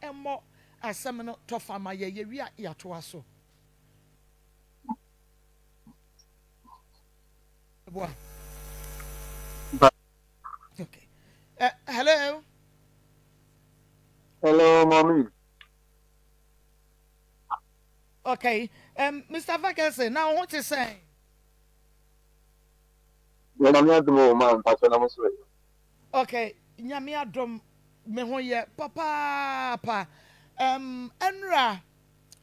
emo asem no tofama ye wi ya to aso. Okay. Hello. Hello, mommy. Okay. Mr. Vacancy, now what you saying? Okay. Nyame adom me ho ye papa. Enra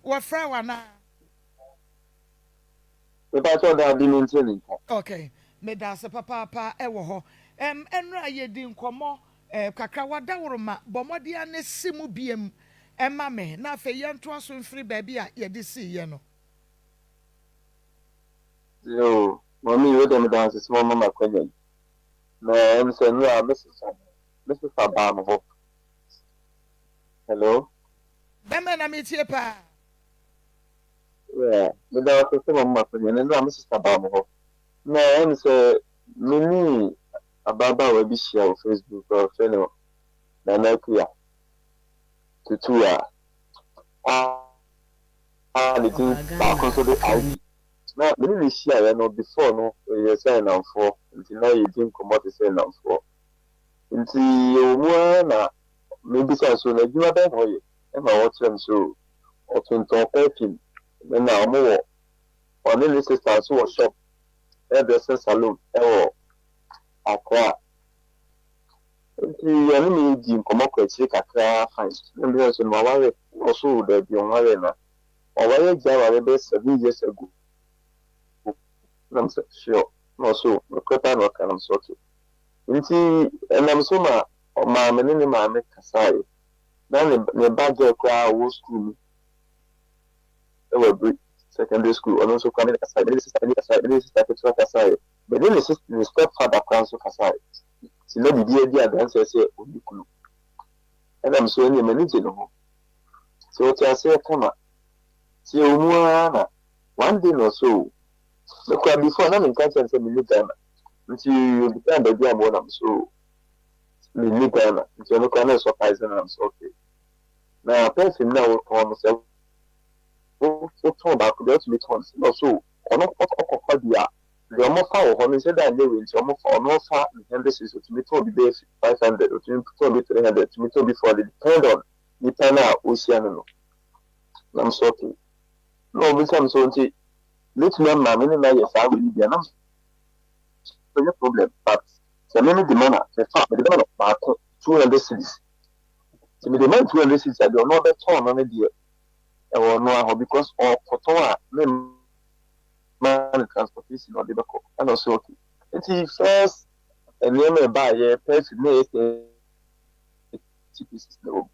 wo fra wana. Okay. Me da se papa e wo ho. Enra ye di nkomo kakra wada woroma bomode ane simu biem ema me na fe ye nto aso mfiri ba bia ye de si ye no. Yo, mommy, you them dance small mama kwenye. No, I'm saying no, Mrs. Abama. Hello. Bema na metie pa. Yeah, me da ko small mama kwenye. No, Mrs. Abama. No, I'm saying mini ababa we bi share on Facebook or friend na na kuya. Tutua. The thing back also the ID. Now, many share no before no you sign on for until now you think come out to sign on for. Until you na maybe so na you are ho ye e ma watch them so o tun ton perfume na mo o ni sister so shop e be salon e o akra until you ni di come out to kakra fine and so no ware also the bi on ware na o ware ja be 7 years ago. I'm sure no so no kwata no kan so okay nti enam so ma me ni ma me kasai na ne bagge kwa wo school e we secondary school and also kwame kasai this is kasai but then the stepfather kwa so kasai ti no bi dia dance say obi kulu enam so ni me ni je no so ti ase kama ti omu na one day no so the kwa before na me kan say me ni Ghana nti you be time be am won so me ni Ghana nti no kwa na surprise na am so okay na person na wo on say wo to ba ko just meet on so ono okokwa dia the omo fa wo no say that dey we nti omo fa ono fa 100 to meet to be 500 to be 300 to meet to be 400 depend on the time na ocean no na am so okay no me say so nti let me ma me na yes I will be na no problem but the minute the man the fact the man back 200 cities so me demand 200 cities I do not turn on the e wo no because of photo a me man transportation or the back and also okay it first and me buy a person na pieces no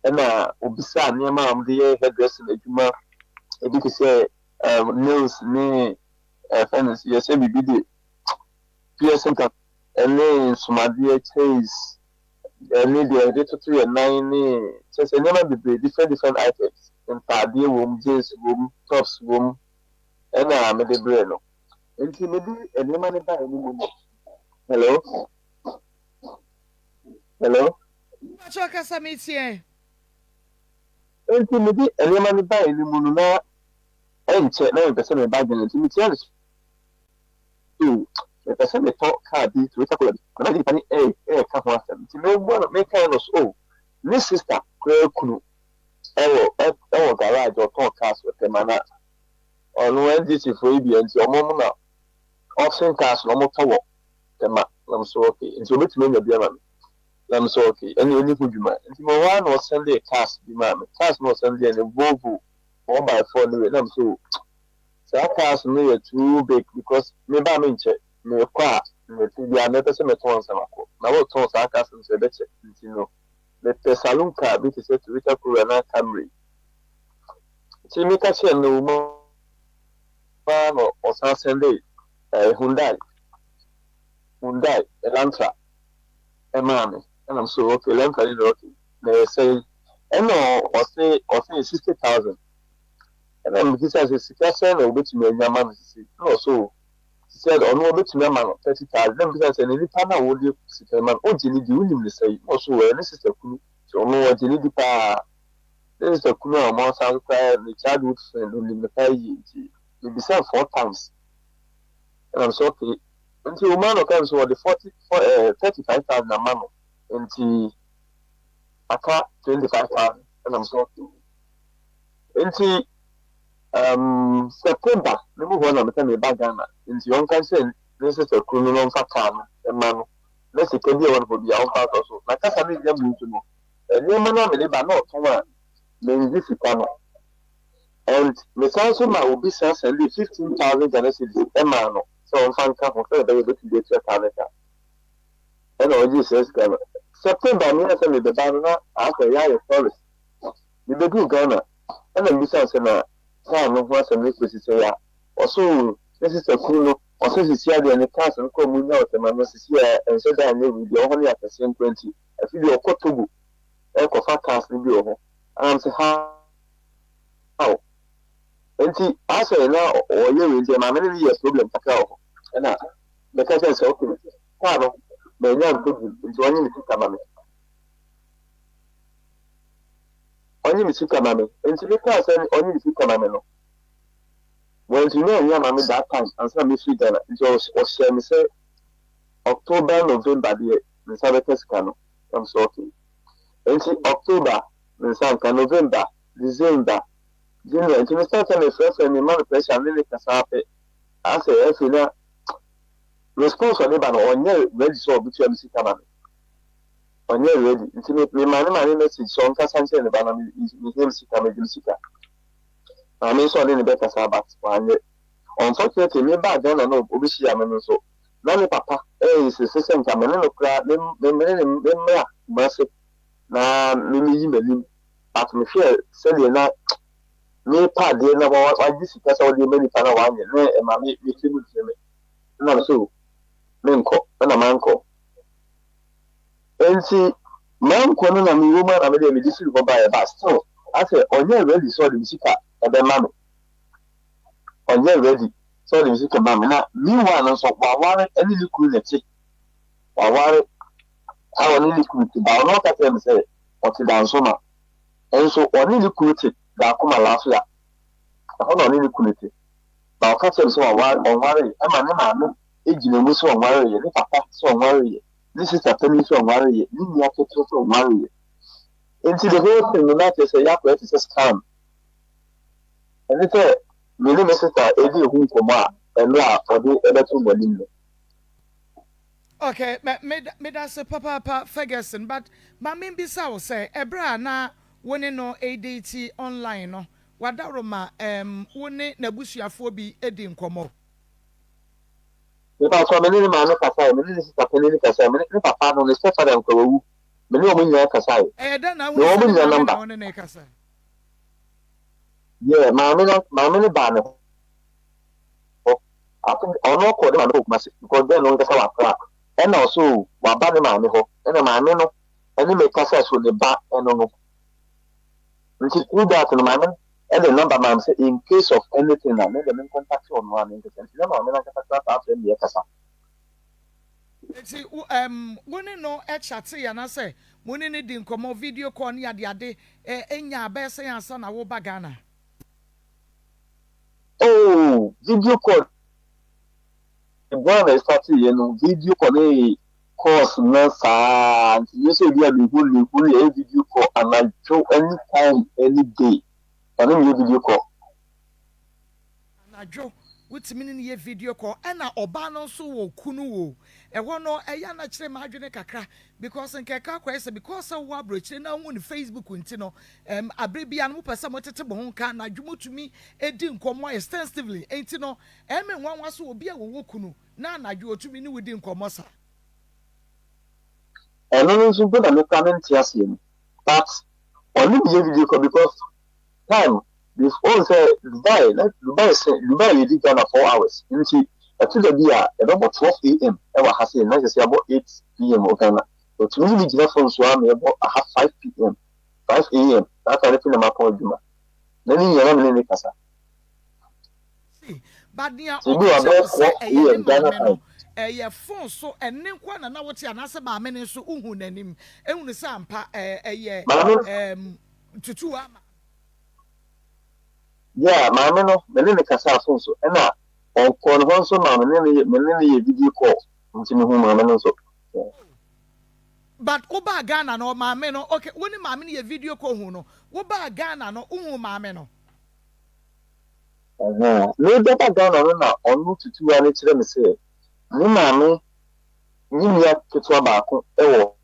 and obisa niam am the hairdressing adwuma e bi say nails ni fans yes e bi dey PSN and then Somalia chase and media to your 9 says a never be different items and party room, jeans room, tops room, and maybe breno. And maybe a money by any hello. Hello. What's your casamity? And maybe a money by any moon and check 9% by the intimate. The person they talk card be to it. And I didn't come with them. To know what make kind of oh, this sister, Kunu, garage or talk cars with them. And on when this is for you and your mama, option cars, no more tower. I'm so okay. And so let's make a beer. I'm so okay. And you need to be man. And tomorrow one or Sunday cars be man. Cars no Sunday and a Volvo 4x4. And I'm so cars no too big because maybe I'm in check. Me kwa me ti anete se me ton sama ko na wo ton sa aka se be che ntino le salon car bi ti se Toyota Corolla Camry ti mi ka che no mo no o sa sende Hyundai Elantra e mame and I'm so okay Elantra is okay they say no o say 60,000 and then he says it's question o bit me nyama me no so said on what to man 30,000 then because any partner would you sit man o jini di unim le say also we ne sister kunu so no o jini di pa This is the Kuna Monsa, the childhood friend, only the pay. You be sent 4 times. And I'm so okay. Until man comes for the 35,000 a month. Until Accra 25,000. And I'm so okay. Until September, number one, I'm telling you about Ghana. Until you can say this is a criminal factor. And man, let's say, can you want to be out also? Like I said, I'm going to know. And you may not believe, but not come on. Then this is Ghana. And the council will be sent 15,000 GhanaCelebrityNews. Emano. So I'm fine. Come for the able to get to Canada. And all this says Ghana. September, I'm going to send the banana after a year of forest. The baby Ghana. And then besides, I'm of what's a message to say. Also, this is a cool. Also, this year, the council come out and my message here and said that I live with the only at the same 20. I feel your Kotobu. Echo Factors, maybe over. And I'm saying, how? Auntie, I say now, or you will get my many years problem to go. And now, the cousin said, okay, Pardon, may not put into only the Kamame. Only the Kamame, and to the cousin, only the Kamame. When you know, young mammy that time, and some mystery then, it was shame say October, November, the Sabbath canoe. I'm so okay. And see October, the Sanka, November, December. Junior, to start a first and the man pressure and really casape. I say, if you know, response on Lebanon on your ready so between the Kamame. On your ready, intimate me, my message, so on Cassan and the Banam is with him, Sika. I mean, so in the better Sabbath. Unfortunately, me back then I know Obisia and so. None papa, is a system coming in a crowd, then mercy. Now, maybe, but me fear, say you're not. Me pa de na wa this is all the many pana wa nye na e ma me tibu teme na so me nko na manko enti manko no na me wo ma na me de me disi go buy ba still I say onye ready so the musika e be ma me onye ready so the musika ma me na me wa no so wa ware any liquid na ti wa ware I want liquid ba no ka tell me say o ti dan so na and so only liquid the Akoma Lafia. I don't know any quality. Now, catch them so on worry. I'm an man, aging so on worry, and papa so worry. This is a penny so worry, you have to so worry. Into the whole thing, the matter say, Yako is a scam. And it's a millimeter, a deal who for Ma, and laugh for the other 2 million. Okay, me that's a papa Ferguson, but my main bisa say, Ebra na. Wone no ADT online no wadaroma wone nabusuafo bi edi nkomo Because so many man kasa me ni sister penny kasa me ni papa no ne sefa da nkowu me ni omu nya kasa da na wone nya number wone ne kasa yeah ma me no ba no I think ono ko de ma no kumasi because then no kasa wa akra and also wa ba ne ma me ho and ma me no any me kasa so ne ba eno no. Which is good that no man and the number man say in case of anything na me dem contact on one in the sense na ma me na kasa after me kasa see wone no e chat ya na say wone ne di nkomo video call ne ade enya ba say ansa na wo ba Ghana oh video call the one that started video call course na sa you say we are the whole video call and I show anytime any day and then video call and I joe with me video call and na oba no so wo kunu wo e ho no e ya na kire ma adwene kakra because nke ka kwa say because wo abrochire na hu ni Facebook nti no abrebia no pese mo tete bo nka na adwumotumi edi nkomo extensively enti no me nwanwa so obi a wo kunu na adwo otumi ni wodi nkomo sa and no so good am comment here but only video call because time this all say Dubai did Ghana 4 hours into to the dia about 12 a.m. I was saying na say about 8 p.m. Ghana but to me the phone so am about 5 p.m. 5 a.m. that kind of thing na phone duma na ni yana me ne kasa see but dia your phone so and nkwa na wote anase ba me ne so uhu nanim ehunu sampa tutu ama Yeah, maame no, me ne kasa afon so. E na on kon ho so maame ne ye video call. Nti me hu maame no so. But Oba Ghana no maame no. Okay, when maame no ye video call hu no. Oba Ghana no hu maame no. No better Ghana no na onu tutu ani kire me say. Ni maame ni mia ketwa baako e wo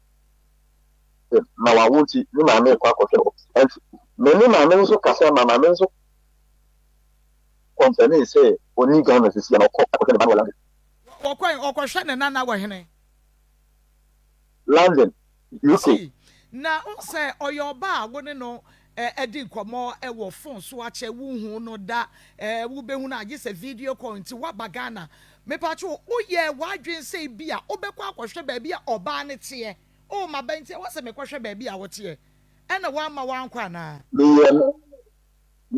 na wa wonti ni maame kwa akɔhwɛ. Enti me ni maame so kasa maame so company say oni Ghana sisi na akɔhwɛ ne ba wala. Okɔhwɛ ne nana wɔ hene. London, UK. Na say oyoba wo ne no edi nkomo e wo phone so ache wo hu no da wo be hu na age se video call nti wa bagana me pa cho wo ye wadwen say bia obekɔ akɔhwɛ ba bia oba ne te o ma ba nti wo se me kɔhwɛ ba bia wo te e na wa ma wa nkwa na me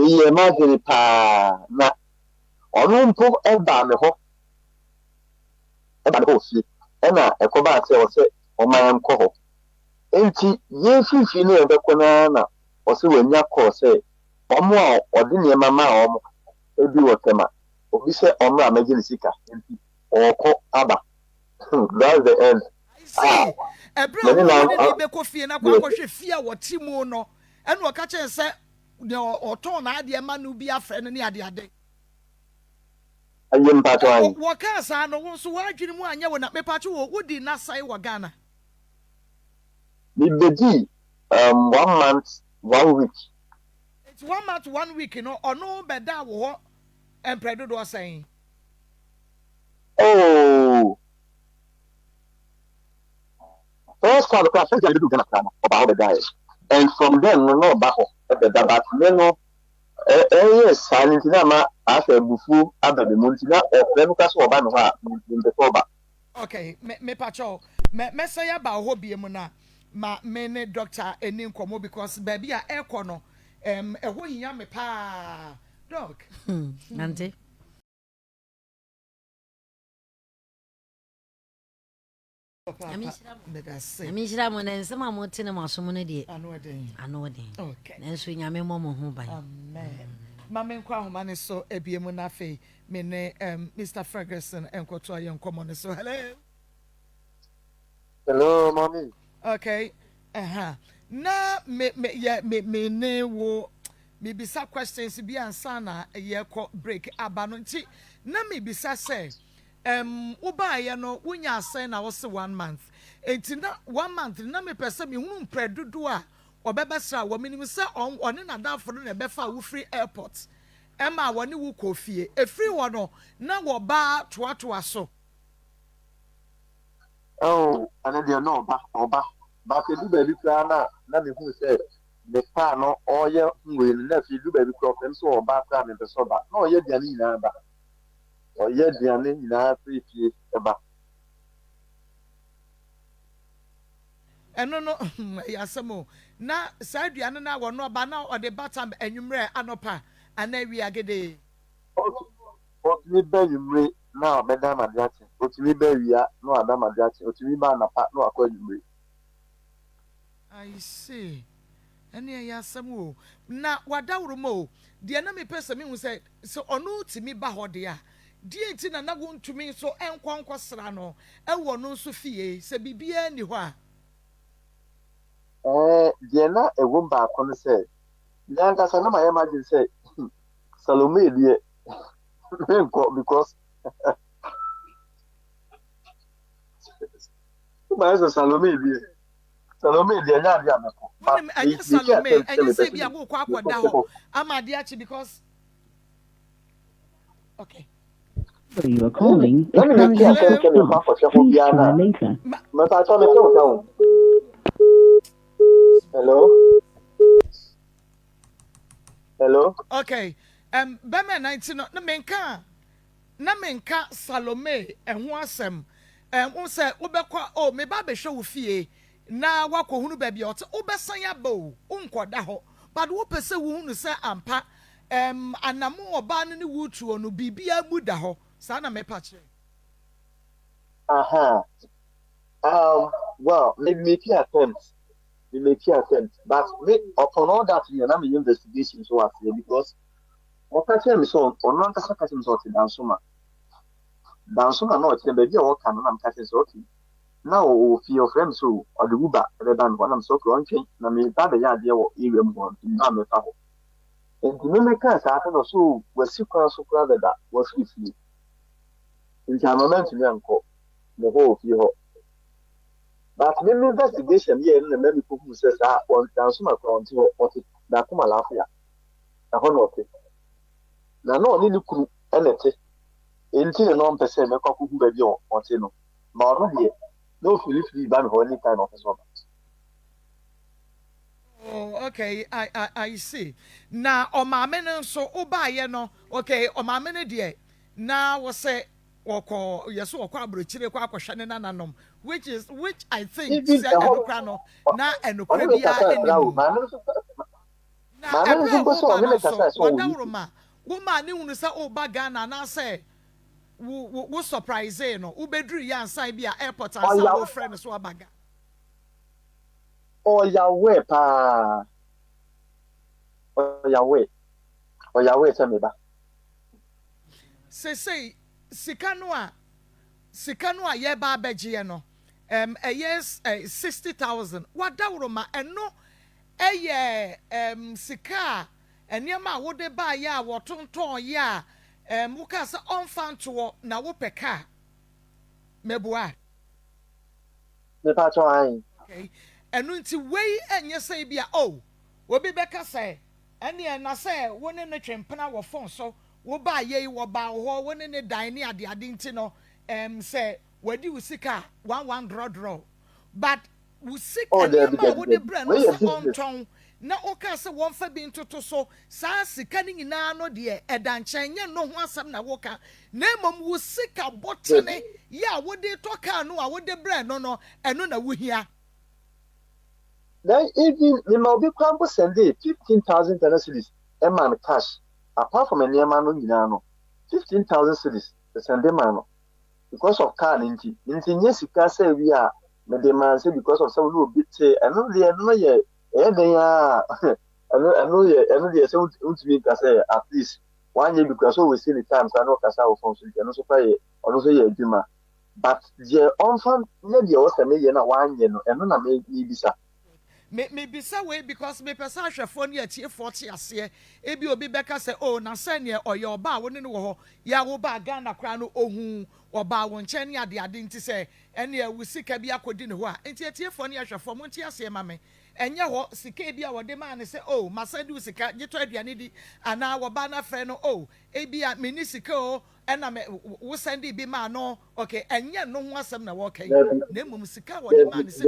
ye ma gere pa na onu mpo e ba me ho fi e na ekoba ate wo se o ma nkɔ ho enti ye fifi ne ebekɔ na o se wanya call say omo a odi ne mama a omo ebi wo tema obi se omo a magine sika enti okɔ aba that's the end. Ebra wo ne be ko fie na kwa hwɛ fie a wɔte mu no ɛna ɔka kyɛn sɛ ne ɔtɔn na ade ma no bi afrɛ no ne ade ayem pato an wɔka saa no wo so wadwene mu anya wo na me pato wo di na sai wɔ Ghana me bedi 1 month 1 week. It's 1 month 1 week you know or no beda wo ho empredo do saying oh first time I think I do Ghana about the guy and from then no back the but no yes silent na ma Afia Obofour Addo monti na e ka so oba no ha in the cover. Okay me pacho me say about ho bie mu na ma me ne doctor eni nkomo because baby a ekɔ no ɛho hiya me pa doc Auntie Amishira mo na nsem a mo tene mo aso mo ne de ano den okay nanso nyame mo ho ban amen mama nkwa homa ne so ebie mu na fe me ne Mr Ferguson enkoto aye nkomo ne so hello mommy. Okay. Na me ne wo me bisa questions bi ansa na ye ko break aba no nti na me bisa say wo ba ye no wonya asen na wo se 1 month enti na 1 month na me pese me hunu mpredudu a obebesra wo minim se one na dafo no na befa wo free airport ema woni wo kofie efri wo no na wo ba toatoa so Oh and they no oba but do baby kra na me hu say the car no oye we na fi do baby kra dem so oba kra me be so ba na oye diane nyina ba oye diane nyina fi fi ba eno no yasemo na saduane na wo no oba na ode batam enwumre anopa ana wi agede o mi be nwumre na obeda madiache o ti mi be wia no ada madiache o ti mi ba na pa no akwa nwumre. I see. Any yasamo na wadawro mo de na me pese me hu say so onu timi ba hode a de enti na wontumi so enkonkosra no e wo no so fie se bibia ni ho a de na ewo ba ko no say nyanka sa na my imagine say Salome de because my Salome de Salome de nya dia meko Salome and say bia go kwa da ho amade achi because okay you are calling let me keep telling for later. But I told you hello okay bema 19 na menka Salome ehun asem wo se wobekwa o me ba be hwe wo fie na wakohunu ba bia ote wobesan ya ba o unkoda ho but wo pese wo hunu se ampa anamu oba ne wutuo no bibia muda ho sa na me pa kire well maybe make attempt but me upon all that you na me investigation so as because What I so or not a second sort of dansoma. Dansoma no, it's a baby or can I'm catching okay. Now, if your friends who or the Uber, the band one I'm so crunchy, I mean, that the idea of even one in Namaka. And the Americans after the so was super that was with you. In Jamaica, uncle, the whole of you. But maybe investigation here in the many people who says that on Dansoma County or the Akoma Lafia. A honor. Now, no, need to cook anything. Until a non-percent, a couple who baby or Tino. But no free ban or any kind of a. Oh, okay, I see. Now, on my men so oba no, okay, on my men dear. Now was say or yes or quabri kwa shanananom, which I think said Anukrano na Enukrebia na Wadawroma. Woman knew say oba Ghana na say wo surprise no ubedru ya nsan bia airport and some friends so abaga. Oyerepa. Oyerepa tell me ba. Say Sikanua ye ba beje no. Yes 60,000. Wadawroma eno sika eniema wo de ba ya wo tonton ya wo ka se onfanto na wo peka mebua. Me pa cho ai. Okay. Enu nti wei enye say bia obi beka say ene na say woni no twempena wo phone so wo ba ye wo ba ho woni ne dan ne ade nti no say wadi usika 11 draw but usika ma wo de bra no onton na oka say won fa bi ntoto so sa sika ni nyina no de edanchenye no ho asem na woka na emom usika botene ya wo de toka no a wo de bra no eno na wo hia. Then even the Malbi Crampo send 15,000 cedis a man cash. Apart from a near man, 15,000 cedis the Sunday man. Because of car inti. Inti yes, you can say we are the man say because of some little bit say, I know they are no yet. They are I know they are so to say at least 1 year because always see the times I know Casa phone so you can also pay or also a dreamer. But the on maybe also maybe 1 year and no maybe sir. Maybe so way because me person ahwefo ne atie 40 ase ebi obi beka say na sane or your ba woni ne wo ho ya wo ba Ghana kra no ohun oba won nche ne ade nti say ene awu sika bi akodi ne ho a enti atie fo ne ahwefo mo nti ase ma me enye ho sika bi a wode ma ne say masadi sika gito aduane di ana wo ba na fre no ebi a mini sika ena me wo sandi bi ma no okay enye no ho asem na wo kai na mum sika wode ma ne say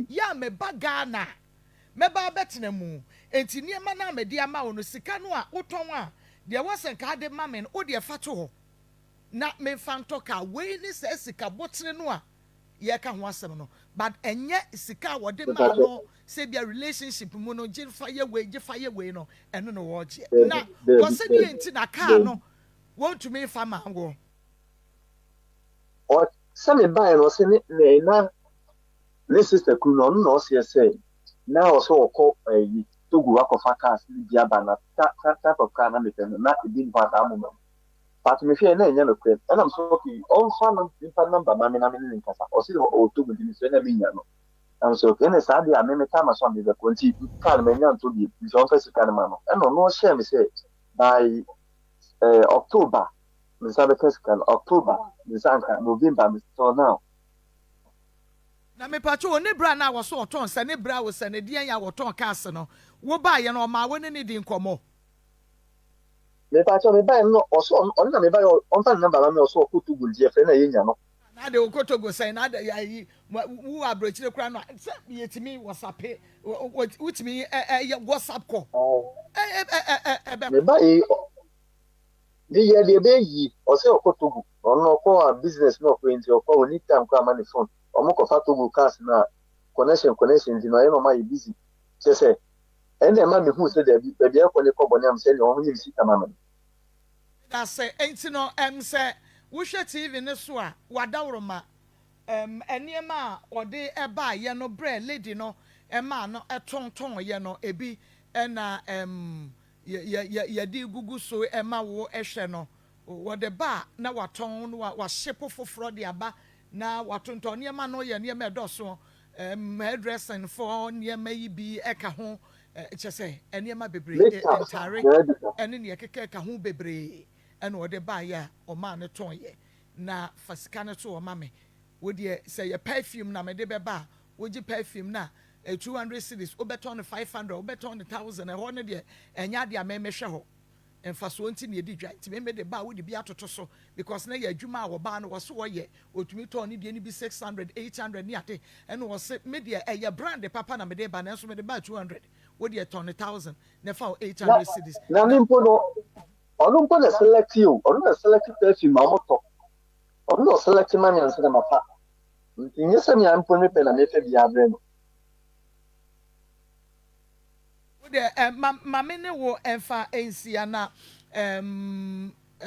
ya me ba Ghana me ba betena mu enti niema na me dia ma wo no sika no a woton a de wasen ka de ma me no o de fato ho na me fanto ka we ni se sika botene no a ye ka ho asem no but enye sika wode ma no se bia relationship mu no je fa ye we no eno no wo je na wo se die enti na ka no wontumi fa ma ngo o se me ba no se ne na ne sister ku no no se say na also okọ togu akofa cars bi aba na type of car na me pe na e bi ba da moment but me fear na enya no kwem and I'm so okay on fan number ma me na me nkasa o si o togu di so na me nya no I'm so okay na sa dia me time so me be konti car me nya to bi so first car ma no and no share me say by October me sabe keskan October me sanka November me so now na me pacho ne bra na wo so oton se ne bra wo se ne dia ya wo ton cars no wo ba ye no ma wo ne ne di nkomo me pacho me ba no oso on na me ba on fan number me oso okutu gulje fe na yenya no na de okoto go say na de yi wo abrochire kra no se yetimi whatsapp utimi whatsapp call me ba ni ye de be yi oso okutu gu ono ko business no ko enti o ko ni time ko amani phone omoko fatogo cars na connection di no no ma busy say ene ma me hu say da bi e ko ne ko boni am say ne o hu si tamama that say enti no say wo hwe TV ne so a wadawroma eniema ode eba ye no bre lady no ma no etonton ye no ebi na ya di gugu so ema wo ehwe no wo de ba na waton no wa shepo foforo de aba na watonto niema no ye niema edoso hairdressing for niema yi bi eka ho chese niema bebre entare ene ne keke ka ho bebre ene wo de ba ya o ma ne ton ye na fasika ne to o ma me wo de say your perfume na me de be ba wo gi perfume na 200 cedis obeton 500 obeton 1000 e ho ne de enya de amemehwe ho emfa so nti ne di dwa ti me de ba wo de bi atoto so because na ya adwuma a wo ba no wo so wo ye otumi ton ne de ni bi 600 800 ni ate ene wo se me de ya brand papa na me de ba na so me de ba 200 wo de ton 1000 na fa 800 cedis na nimpo no onu mpo na select you onu na select perfume amoto onu no select man yan se na mafa nyese mi ampo ne pe na me fe bi abre no mame ne wo emfa ensia na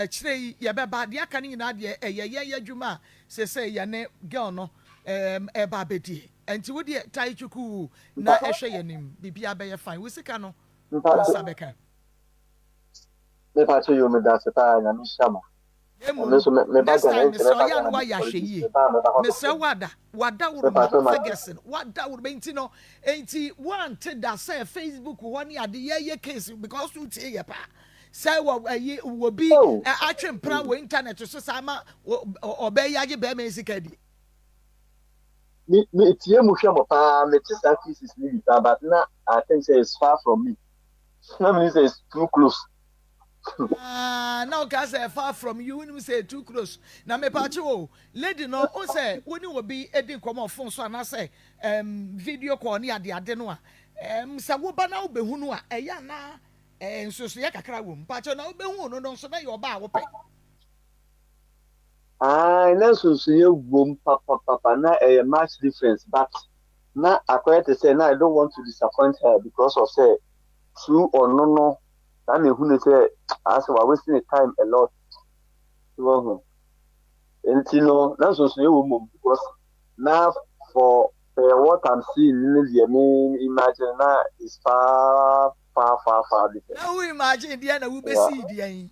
chire ye beba de aka ni na de ye adwuma se ye ne girl no eba bedi enti wo de tai chuku na ehwe ye nim bibia be ye fine wo sika no sabeka me pa che yo me da se pa na mi shama next time so ya no wa ya hweyi me se wada wo Ferguson wada wo enti no enti want da say Facebook wo ne ade ye case because you tie ye pa say wo bi atwempra wo internet so sama obey yage be me sikadi me tie mu hwe mo pa me ti sa cases ni but na I think say it's far from me na me say it's too close. Now can say far from you when we say too close. Now me pacho lady no o say when will be edin come on phone so and say video call ni ade no a sa wo ba na wo behunu a eya na nsoso ya kakra wo pacho na wo behunu no so na yo ba wo pe na so ye wo papa na a much difference but na akwai to say na I don't want to disappoint her because of say true or no I mean, who say, as we're wasting time a lot. And you know, that's also a woman because now for what I'm seeing, I mean, imagine that is far different. Now we imagine Diana will be see the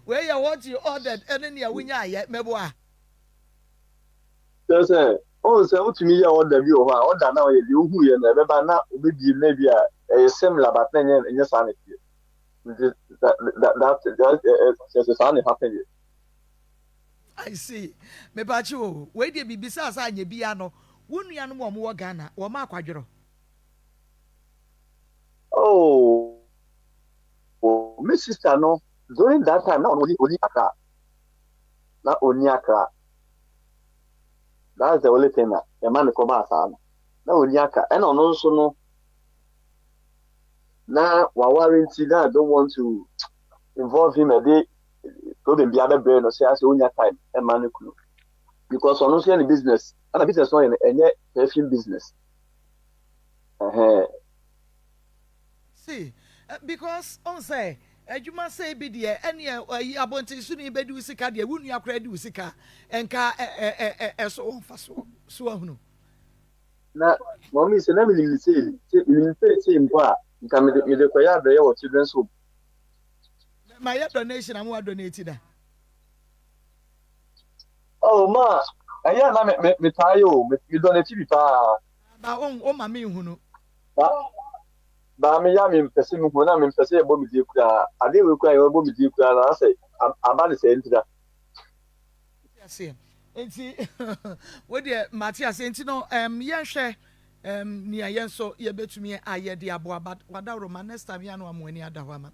where you what you ordered and then you win yet meboa say oh say what me order bi o ha order na you hu ye na be ba na obi maybe a similar but then in sanity that funny happen. I see me bacho we dey bibisa sa anya bia no wonua no mo Ghana wo ma akwadworo my sister no during that time now only Accra. Not only Accra. That's the only thing that the man come out now only Accra. And also no now warranty that I don't want to involve him a day to be other brain or say as only time a man because on also any business and a business one and yet perfume business. See because on say you must say be there any abonti suni be do sika there wonu akra do sika enka so faso so ahunu na mommy say na me say mpo nka me de koya be your children's home my donation am wa donate da ma aya na me tayo me donate bi pa ba o ma me hunu ba me ya me pese me ho na me pese e bo me di kura ade we kura e bo me di kura na say aba ne say ntida yes enti we de Matias enti no yen hwe ni ayen so ye betumi aye de abo aba wada roma next time ya no amoni ada ho ama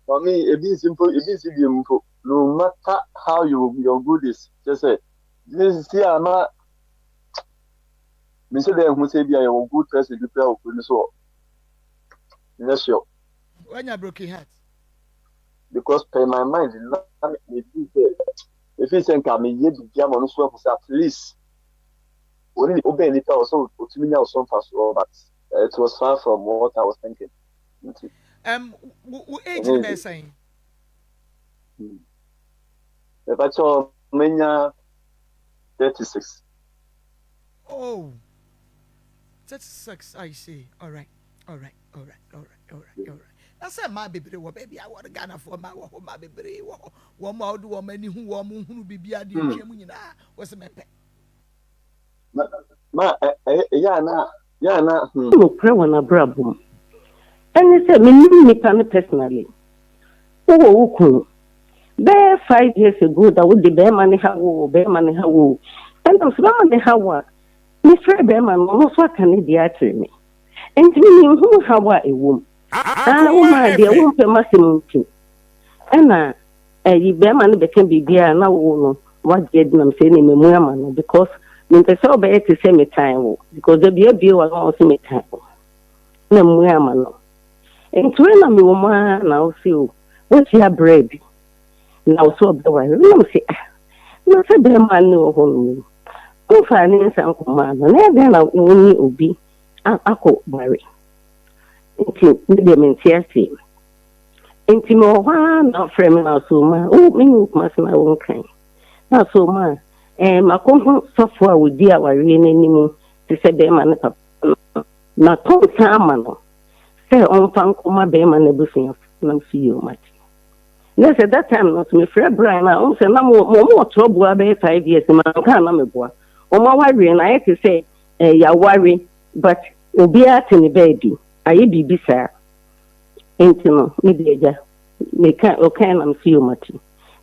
for me e be simple no matter how your good is just say this see ama me say dem who say bia your good person you pray for so yes sure when you broken heart because pay my mind not me if you say come me ye bia mo so for at least only obey the also to me now some fast, but it was far from what I was thinking. What age is the saying? If I saw Mania 36. Oh, 36. I see. All right. That's a my baby. Baby, I want to Ghana for my baby. One more do one many who be a dear. What's the man? No prayer when I grab him. And he said, me personally. Oh, there 5 years ago, that would be bear money, bear money, and I'm sorry, how Mr. Bearman almost what can he be me? And to me, who how a woman. My dear, won't pay maximum too. And you bearman became be beer now, what did them say in the because when they saw better to say me time, because the beer bill was also me time. No, Muamano. And to when I'm a woman, now see what's your bread. Now, so the way, say, not a bearman no home. No finance and command, and then I only will be Ako marry. Into the mentality. Into more one, not framing our soma, oh, me, must my own kind. Not so much. And my comfort software with dear Warren anymore to say bearman. Not all salmon. Say on Fankoma bearman everything. I'm see you much. Yes, at that time, not me, Fred Brian. I also no more trouble about 5 years. Man, can't know me, boy. Oh, my worry, and I have to say, ya worry, but you'll be at in the baby. I be beside. Ain't no, me, me can't, okay, I'm see you much.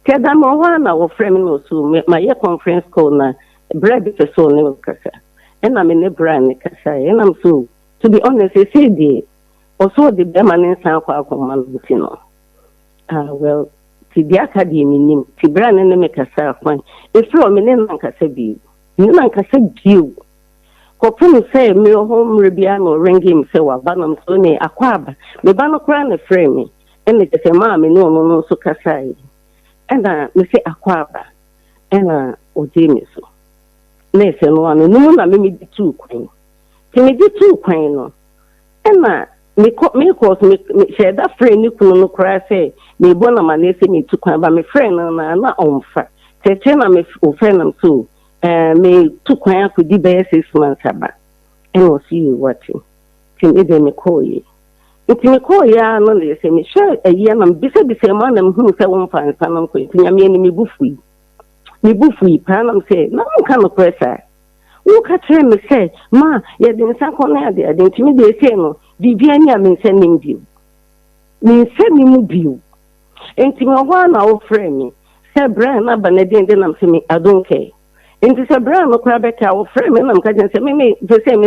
Tell them one hour framing also, my conference call now, bread is so never cassa. And I'm in a brand, cassa, and I'm so, to be honest, I say, dear, also the Beman in San Juan, you know. Well, to the academy, to brand and make a self one. If you're a man, like I said, you like I said, you. Kopun say, me home Ribiano ringing so a banam sone a quab, me bano crown a frame, and it's a mammy no so casai. And me say a quaba, and Odimiso. Nathan one, no, I made the 2 queen. Can me do 2 queen, and me cause me share that friend you couldn't cry say, me bona man me to come by my friend and not on fat. Tetena me friend am so, me 2 queen could be 6 months about. And we'll see you watching. Till me call you. If me call ya, no, they say me share a year and be said the same man who say one fine panam queen, I mean me buffy. Me buffy, panam say, no kind of pressure. Look at him and say, Ma, you didn't say on there, didn't me they say no. Viviania means sending you. Means sending you. And to my 1 hour frame, say Brian, Abanadine, then I'm saying, I don't care. And to say Brian, no crab at our frame, and I'm catching say, the same,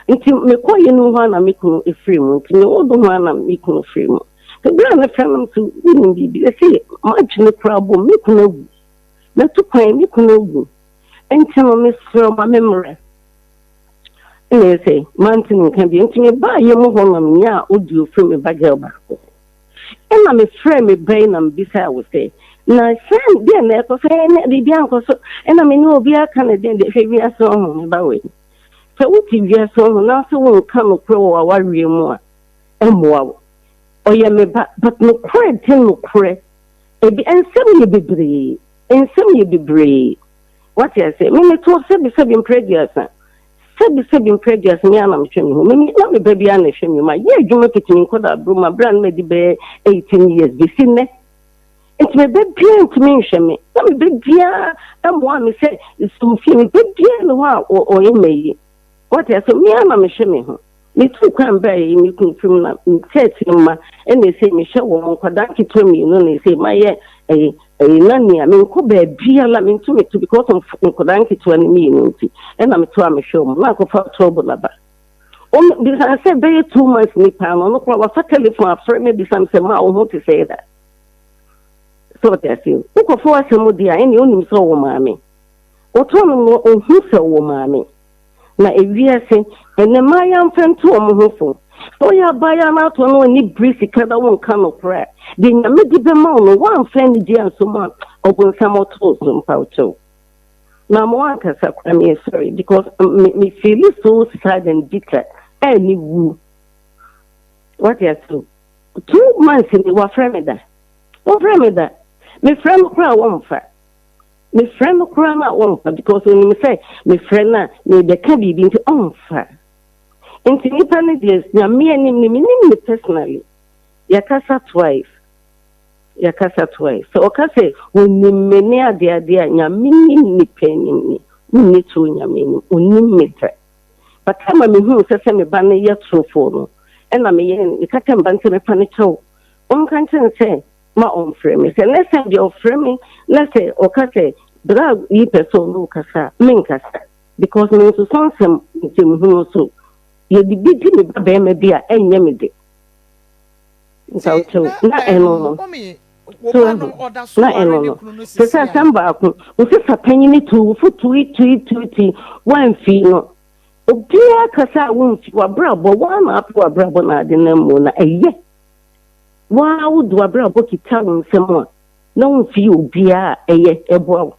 until me call you no one, I'm making a free moon, to know the one I'm making a free moon. The Brian, friend, to wouldn't be, they say, much no problem, make no, not to pay, make no. And tell me from my memory. And they say, Mountain can be intimate by your move ya, would you from me by girl back? And I'm a friend, me brain, and beside would say, now, send dear Neco, the Bianco, and I mean, no, be a Canadian, we are so home about it. So, what if you are so now, so won't come a crow or worry more and more. Oh, yeah, me, but no credit, no credit. And some you be brave, and some you be brave. What I say, me, 7 previous. 7 previous me and I'm showing you. Me, not me baby, I'm showing you. My you make it in Koda, my brand made be 18 years. Be seen it. It's my baby to mention me. I'm baby, I'm one, me say, it's some feeling baby, or you may. What I say, me and I'm showing you. Me too can buy me from and they say, me show one Kwadwo to me, you know, they say, my nanny, I mean, could be beer, I mean, to me to because of Kwadwo to any meaning, and I'm to am show, like of trouble about. Oh, because I said, very 2 months, me, Pam, on the was a telephone, after maybe some say, I want to say that. So what I feel. Who could force him, dear, and you only saw mammy. What one who saw mammy. Now, if we are saying, and the my young friend to a mohofo. So ya buy an out one any breezy kada won't come of prayer. Then you made the man one friend dear so much open some more tools and poucho. Now, more Kasa, I mean, sorry, because me feel so sad and bitter. Any woo. What you so? 2 months in the Wafremeda. Wafremeda. My friend cry one for. My friend cry not one for because when you say, my friend, may the cabby be into on fire. Into Nippanides, now me and me personally. Yakasa twice. So, okay, when you many are there, ya mini penny, need to yamini, unlimited. But come on, who says me banner yet through for. And I mean, you can't banter me panicho. One can't say, my own frame. Say, let's have your framing, let's say, okay, drag ye person, Lucasa, Minkasa, because me to some Jim so. You be beating me, baby, maybe a yamidi. So, not alone. Not alone. So, some back, with a penny to foot to eat, one fee. Obia kasa won't you a brabo, one up to a brabo na the name a ye. Why would do a brabo ki tell someone? No few beer a ye a bow.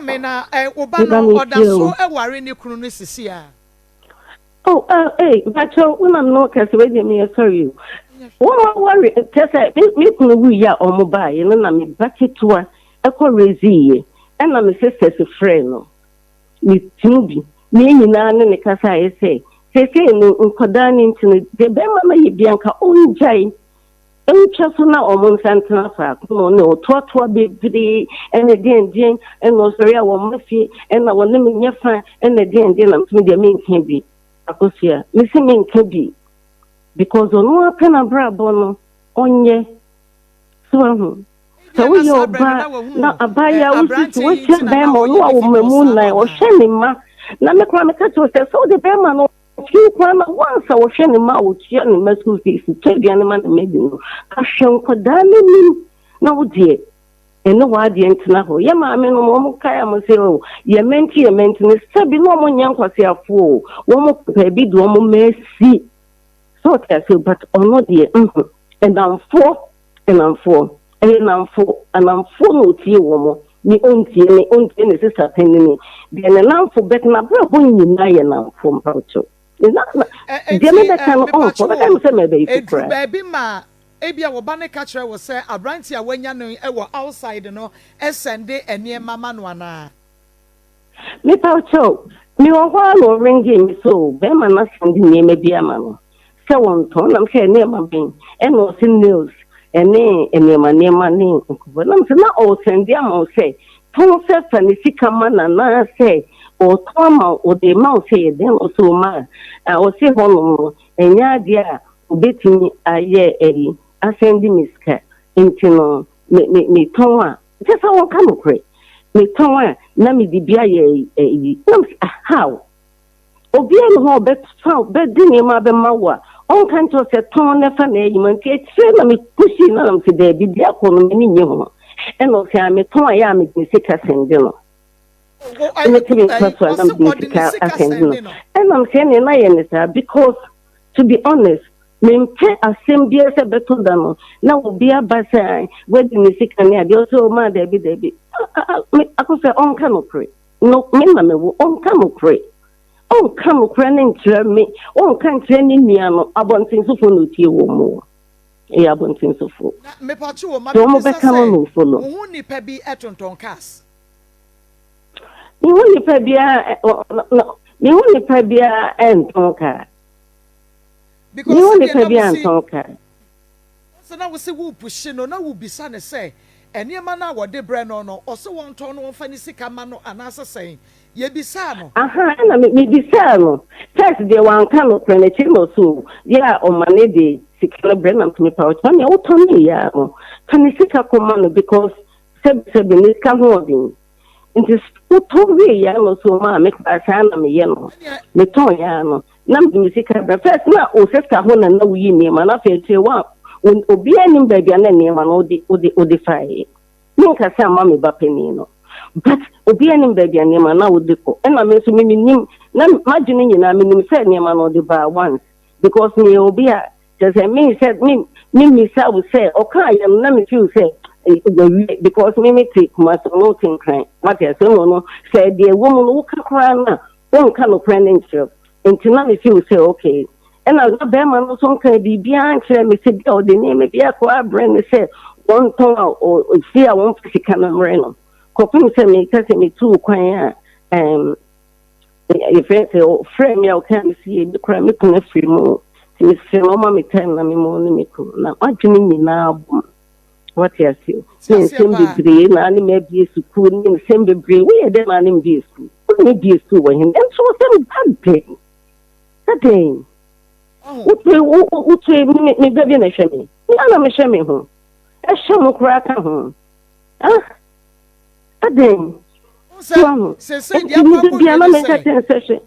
Mena, Obama order so a worry new chronicisia. Oh, but when I'm not as ready, me, sorry. One worry, Tessa, me could we are on mobile, and I'm back to a correzi, and I'm a sister's friend. With Timby, me and the Casa, I say no, Uncodan into the Bema Bianca own jay. And Chasuna or Monsantana, no, Twatwa baby, and again, Jane, and Rosaria or Murphy, and our name Yafa, and again, I'm to the main can be. Akosia, missing can be. Because on one pen of Brabono, on ye. So we are now a buyer which them or no moonlight or shining ma. Namaka was so the Berman few crime at once I was shining mouth, young Mescal fees to tell the animal maiden. I shall Kodani. No, dear. And no idea into Naho. Yama, I mean, Momokaya Mosero, ye meant your maintenance, Sabi no one young was a fool. One more baby, one may see. So I feel, but on no dear. And I'm four. And I'm full of tea, woman. Me auntie, and sister penny me. Then an arm for better, my brother, when you nigh an arm from Paucho. Is that the kind of all for the baby, ma. Abia Wabane catcher was say, a branchia when you know, I were outside, you know, Sunday and near Mamma Nwana. Me Paucho, me or while ringing so, Bema not sending me maybe a man. So on tone, I'm saying near my being, and was in news. And my name, but I'm not all send them or say, Tom says, and the sick man and I say, or Tom or the mouse say, then also man. I was say, home, and ya dear, beat me a year, Eddie. I send him his cat into me, Toma. Just how I come pray. Me, Toma, Nami di Bia, how? Obian ho bet found bed dinner, Mabel Mawa. On can't just a tone of an element, it's me pushing on today, be the Akoma many new. And also, I'm a toy, I'm a sick and dinner. And I'm saying, I understand because, to be honest, me pay a same beers a better than now will be a bassine, wedding is sick and they also mad, Debbie. I could say, on cannot pray. No, me, on cannot pray. Oh, come running to me. Oh, can't training me. I'm wanting to follow you more. Yeah, I'm wanting to follow. Me patrol, my come follow. Only pebby at Tonkas. You only pebby, no, you only pebby and Tonka. Because you only pebby and Tonka. So now we say, who pushing or now will be son say, and your man, what they brand on, or so one ton of funny sick a man and answer saying. Ye be sano. Aha, me be sano. First, they want come up and a chimo so. Yeah, on my lady, secure Brenham to me, Power. Tony, oh, Tony, yeah. Can you sit up command because 7 is come holding. It is too yellow, so ma make a sign of me yellow. Me toyano. Nam music, but first, now, oh, sister, when I know ye name, and I feel to one. When Obinim baby and name and all the fire. Make a sound, Mammy Bapenino. But Obinim baby and name and now would deco. And I mean to me, imagining you, I mean, said name and all the bar once. Because me, Obia, just a me said, me, I would say, okay, I'm not if you say, because me take kumasi no think crime. What you say no say the woman who can cry na won kan no friend interest. Until now if you say okay. And I got them and some can be behind me say oh the name be a kwa brand say one ton or see I want to can reno. Kofi say me case me too kwan if you say oh frame you can see the crime me can free mo. Me say mama me time na me mo ni me ko. Na adwini nyina what you say? Nsem bebre na ani me bi school ni nsem bebre we dey na ni bi school. We bi school we him. And so some bad thing. That thing. Utre me baby na hwe me. Na me hwe me ho. E hwe mo kura ka ho. Ah. Adin. Say dia na me ka ten se.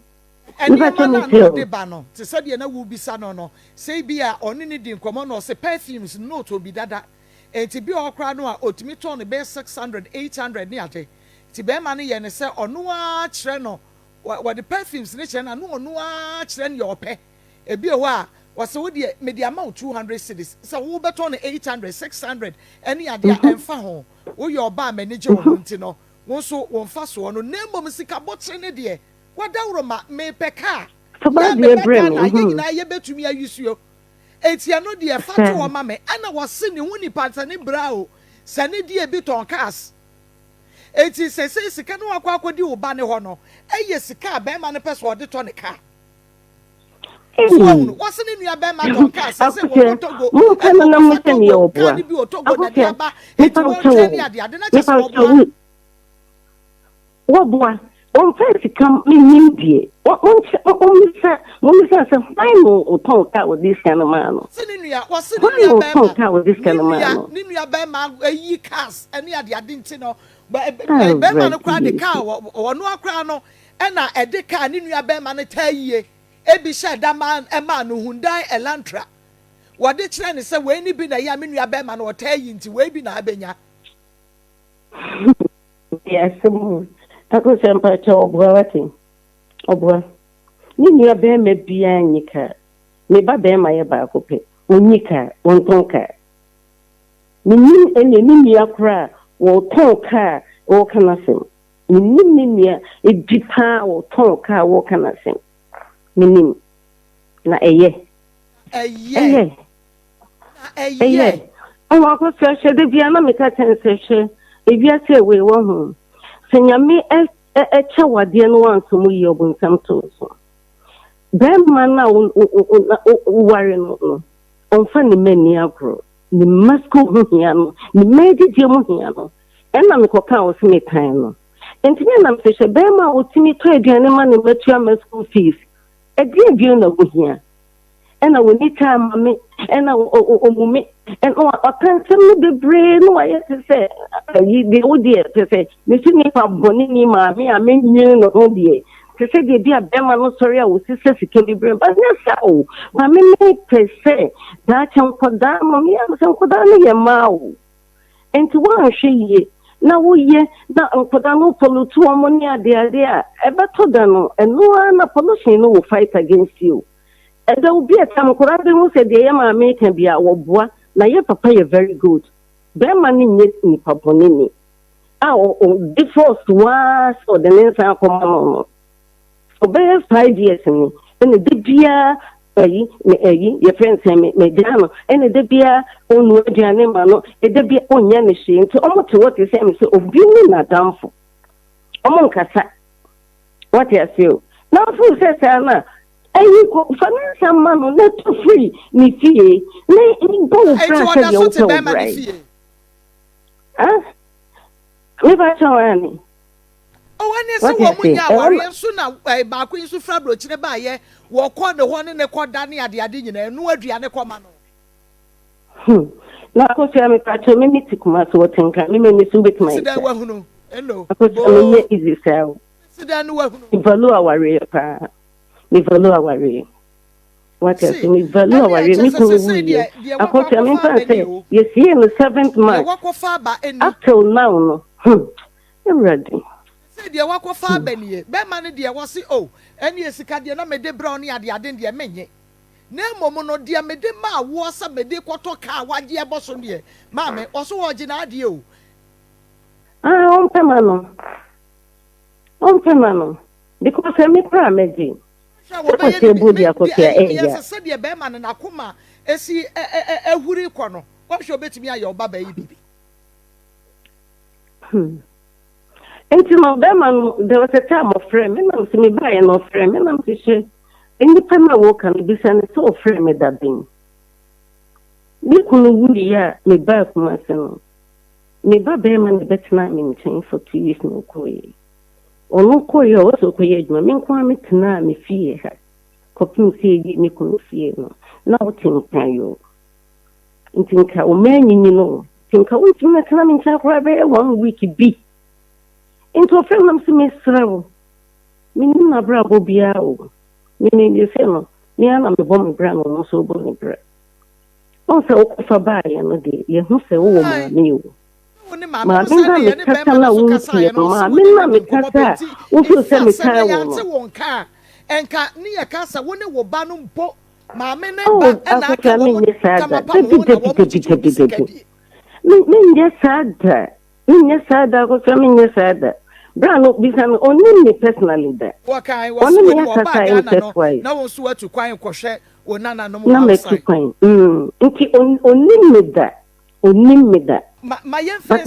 And you know the banner. To say the na will be no. Say be a oni ni di nkomo no say perfumes no to be dada. And to be okra no a otimi ton the best 600 800 ni ate. Ti be man ye ne say ono a kire no what the perfumes ni kire na no ono a kire ne your pe. E bi o a was wo de me the amount 200 cedis. So wo beton 800 600 any ade emfa ho. Wo your ba manager wo nti no. Wo so wo mfa so no nemo sika botre ne de. What down me peka? Na ye betumi ayusuo. Eti ano de fato o mame ana wose ne huni patane brao. Sane de bi ton cars. Eti sese sika no akwa akodi wo ba ne ho no. Eye sika be ma ne pese wo de to ne car. Wose ne nua be ma ton cars sese wo togo. Mo kan na mo temi obo. Kan bi o togo na dia ba. Eti wo tani ade na chese obo. Wo boa. On fait come me on why no talk out with this kind of man. What's talk out with this kind of man? Ninia Bema a cars any of the adintino, but Bema no cry the car or no crano, and a deca Ninia Bema tell ye, Ebi shed that man a man who died a lantra. What did trying to say when he been a Yaminia Bema or tell you into Wabi Nabenya? Yes, Ako sempa cha obwa wati. Obwa. Ni ya be me bia nyika. Me ba be ma ye ba akope. Onyika, wontonka. Ni akra, wo tonka, wo kanasem. Ni ebipa wo tonka, wo kanasem. Minim. Na eye. Eye. Eye. O ako se de bia na me ka tense hwe. E bia se we wo ho. Senyame echa wade no wanso mu yi obunsam to so be man na ware no onfa ni mani agro ni masko hu hia no ni medije mu hia no enna me koka o sime tan no entini na me se be ma otimi to aduane ma ne matua masko fees edie na hu hia enna woni time me enna omume and I can't tell the brain why to say the odia to say me see me for bonini mammy I mean you no odia to say the dear bema no sorry I will say can be brain but yes so but me per se that can put down mommy I am put down your mouth and to one she now we na put down no follow to money there ever to them and no one pollution will fight against you and there will be a time who said the mammy can be our boy. Na your papa is very good. Be mani ni papa nini. The first was or the next Akoma. For be 5 years ni. And the bia your friends say me jano. And the bia onu jane mano. And the bia onya ni shi. So almost what you say me say Obinim na damfo. Omo nkasa. What you say? Now who says na ayi financial man let free ni fie na go France dey open right me ba chawani when you say wo munya ware so na ba ko insu fra bro kire ba ye wo ko de ho ne ko da ne ade nyina enu aduane ko ma no na ko se me pa cho me mitikuma so wotenka me me su bet mai sida wa hunu hello ko me easy sell sida nu wa hunu value aware pa me value aware what else me value aware me ko we akọ se me pa say you see in the 7th month up till now no ready say dia wakofa ba nie be ma ne dia wo se oh eni esika dia na me de brown ade ade dia menye na momo no dia me de ma wo sa me de kwoto ka waje e boso ne ma me oso wo gi na ade o on pemano because me pra meji yes said ye be man na Akoma esi ehuri kɔ no wo hwe obetimi aye oba ba yi bibi Until November, there was a time of friend. Me nam me buy no friend. Me nam say, any time I walk and be sent so friend me that thing. Me kunu wuri ya me buy kumasi no. Me buy be man bet na me change for 2 years no koye. Ono koye also koye juma. Me kwa me tena me fie ha. Kopim fie me kunu fie no. Na utin kan yo. Intinka o menyi no. Tinka utin na tena me change kwa be 1 week bi. Into a friend, I'm seeing Israel. Meaning my brother Biao. Meaning the fellow, me and I'm a bomb brand or so bomb bread. Also, for buy another day, you must say, oh, my new. My Minna Catala won't see it, my Minna Cata, won't you send me car? And cat near Casa, when it will ban po, my men, oh, I mean, yes, sad. Yes, sad, I was coming, yes, sad. Brown be some only me personally there. What kind was only me no swear to quiet crochet or nana no more. Only me that. Only me that. My young friend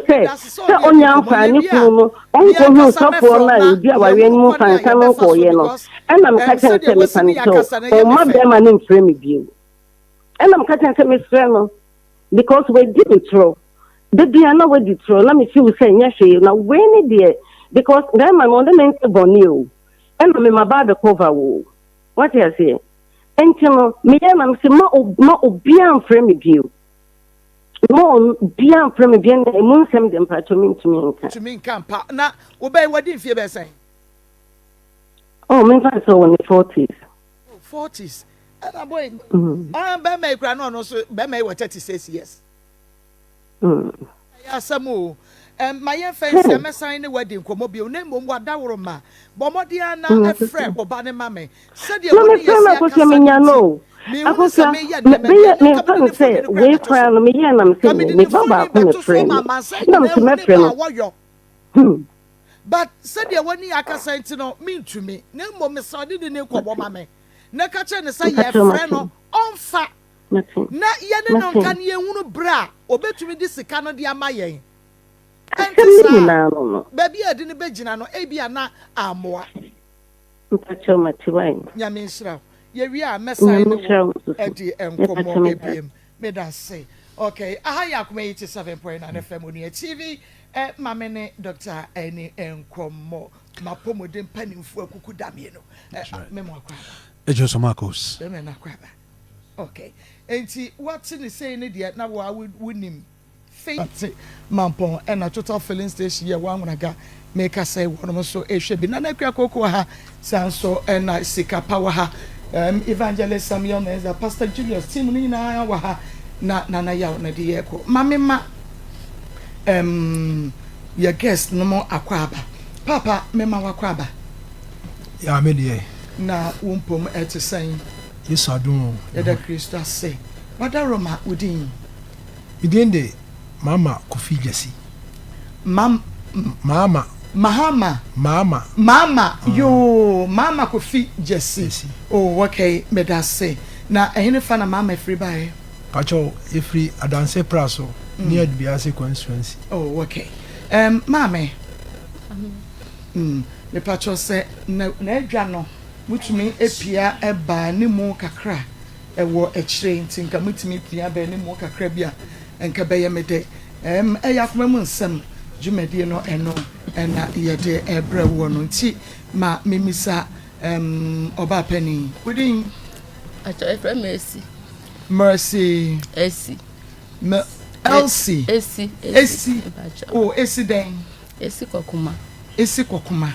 said, on your family, Uncle no support line, dear, I ran more than some for you. And I'm catching semi-panito, or my man in frame of you. And I'm catching semi-strano because we didn't throw. The dear no way to throw. Let me see you saying yes, now when it dear because then my mother meant to bonio. And I'm my bad cover wall. What I say? And you know, me and I'm saying more beyond frame of you. More beyond frame of you, and won't send them to me. To me, camp now, obey what didn't fear saying. Oh, me so in the 40s. 40s. And I'm boy, I'm by my grandma, also by my what 36 years. Yasamu my young friends am sign the wedding komobio name mo wadawroma bomodia na efre bobane mame said you no no akosa me say we crown me ya na me say me baba ko me friend na me friend but said you woni akasa ntino me ntumi na mo me so de ne kobo mame na ka che ne say ye friend no onfa na yene no kan ye hunu bra obetumi di sika no di amayen no baby adi ne begina no ebia na amoa mpacho matiwan nyame nsira ye wi a mesai no edi enkomo ebiem me da say okay aha ya Akoma 87.9 FM on TV mame ne Dr. Eni enkomo mapomodem panimfu akuku damie no memo akwa ejoso Marcos me na akwa okay enti what's in the saying idiot na wa wunim faith mampon and a total filling station here one when I got make us say one so e hwe bi na na kwa koko ha sanso and sika power ha evangelist Samuel Menza Pastor Julius team ni na wa ha na ya na de yeko mamema your guest no mo akwaba papa mema wakwaba ya me de na wumpom etsen yes adun the Christ say what are Roma within de mama Kofi Jesse mama yo mama Kofi Jesse oh okay me that say na ehne fa na mama free by pacho e free adanse praso near the Biase constituency oh okay mama me pacho say na edwa no mutumi epia eba ne mu kakra ewo echire ntinka mutumi pia ba ne mu kakra bia enka be ye mede eya Akoma mu nsem dwumedie no eno na yede ebra wo no nti ma memisa oba pani within acho efra mercy Elsie oh esi den esi kokuma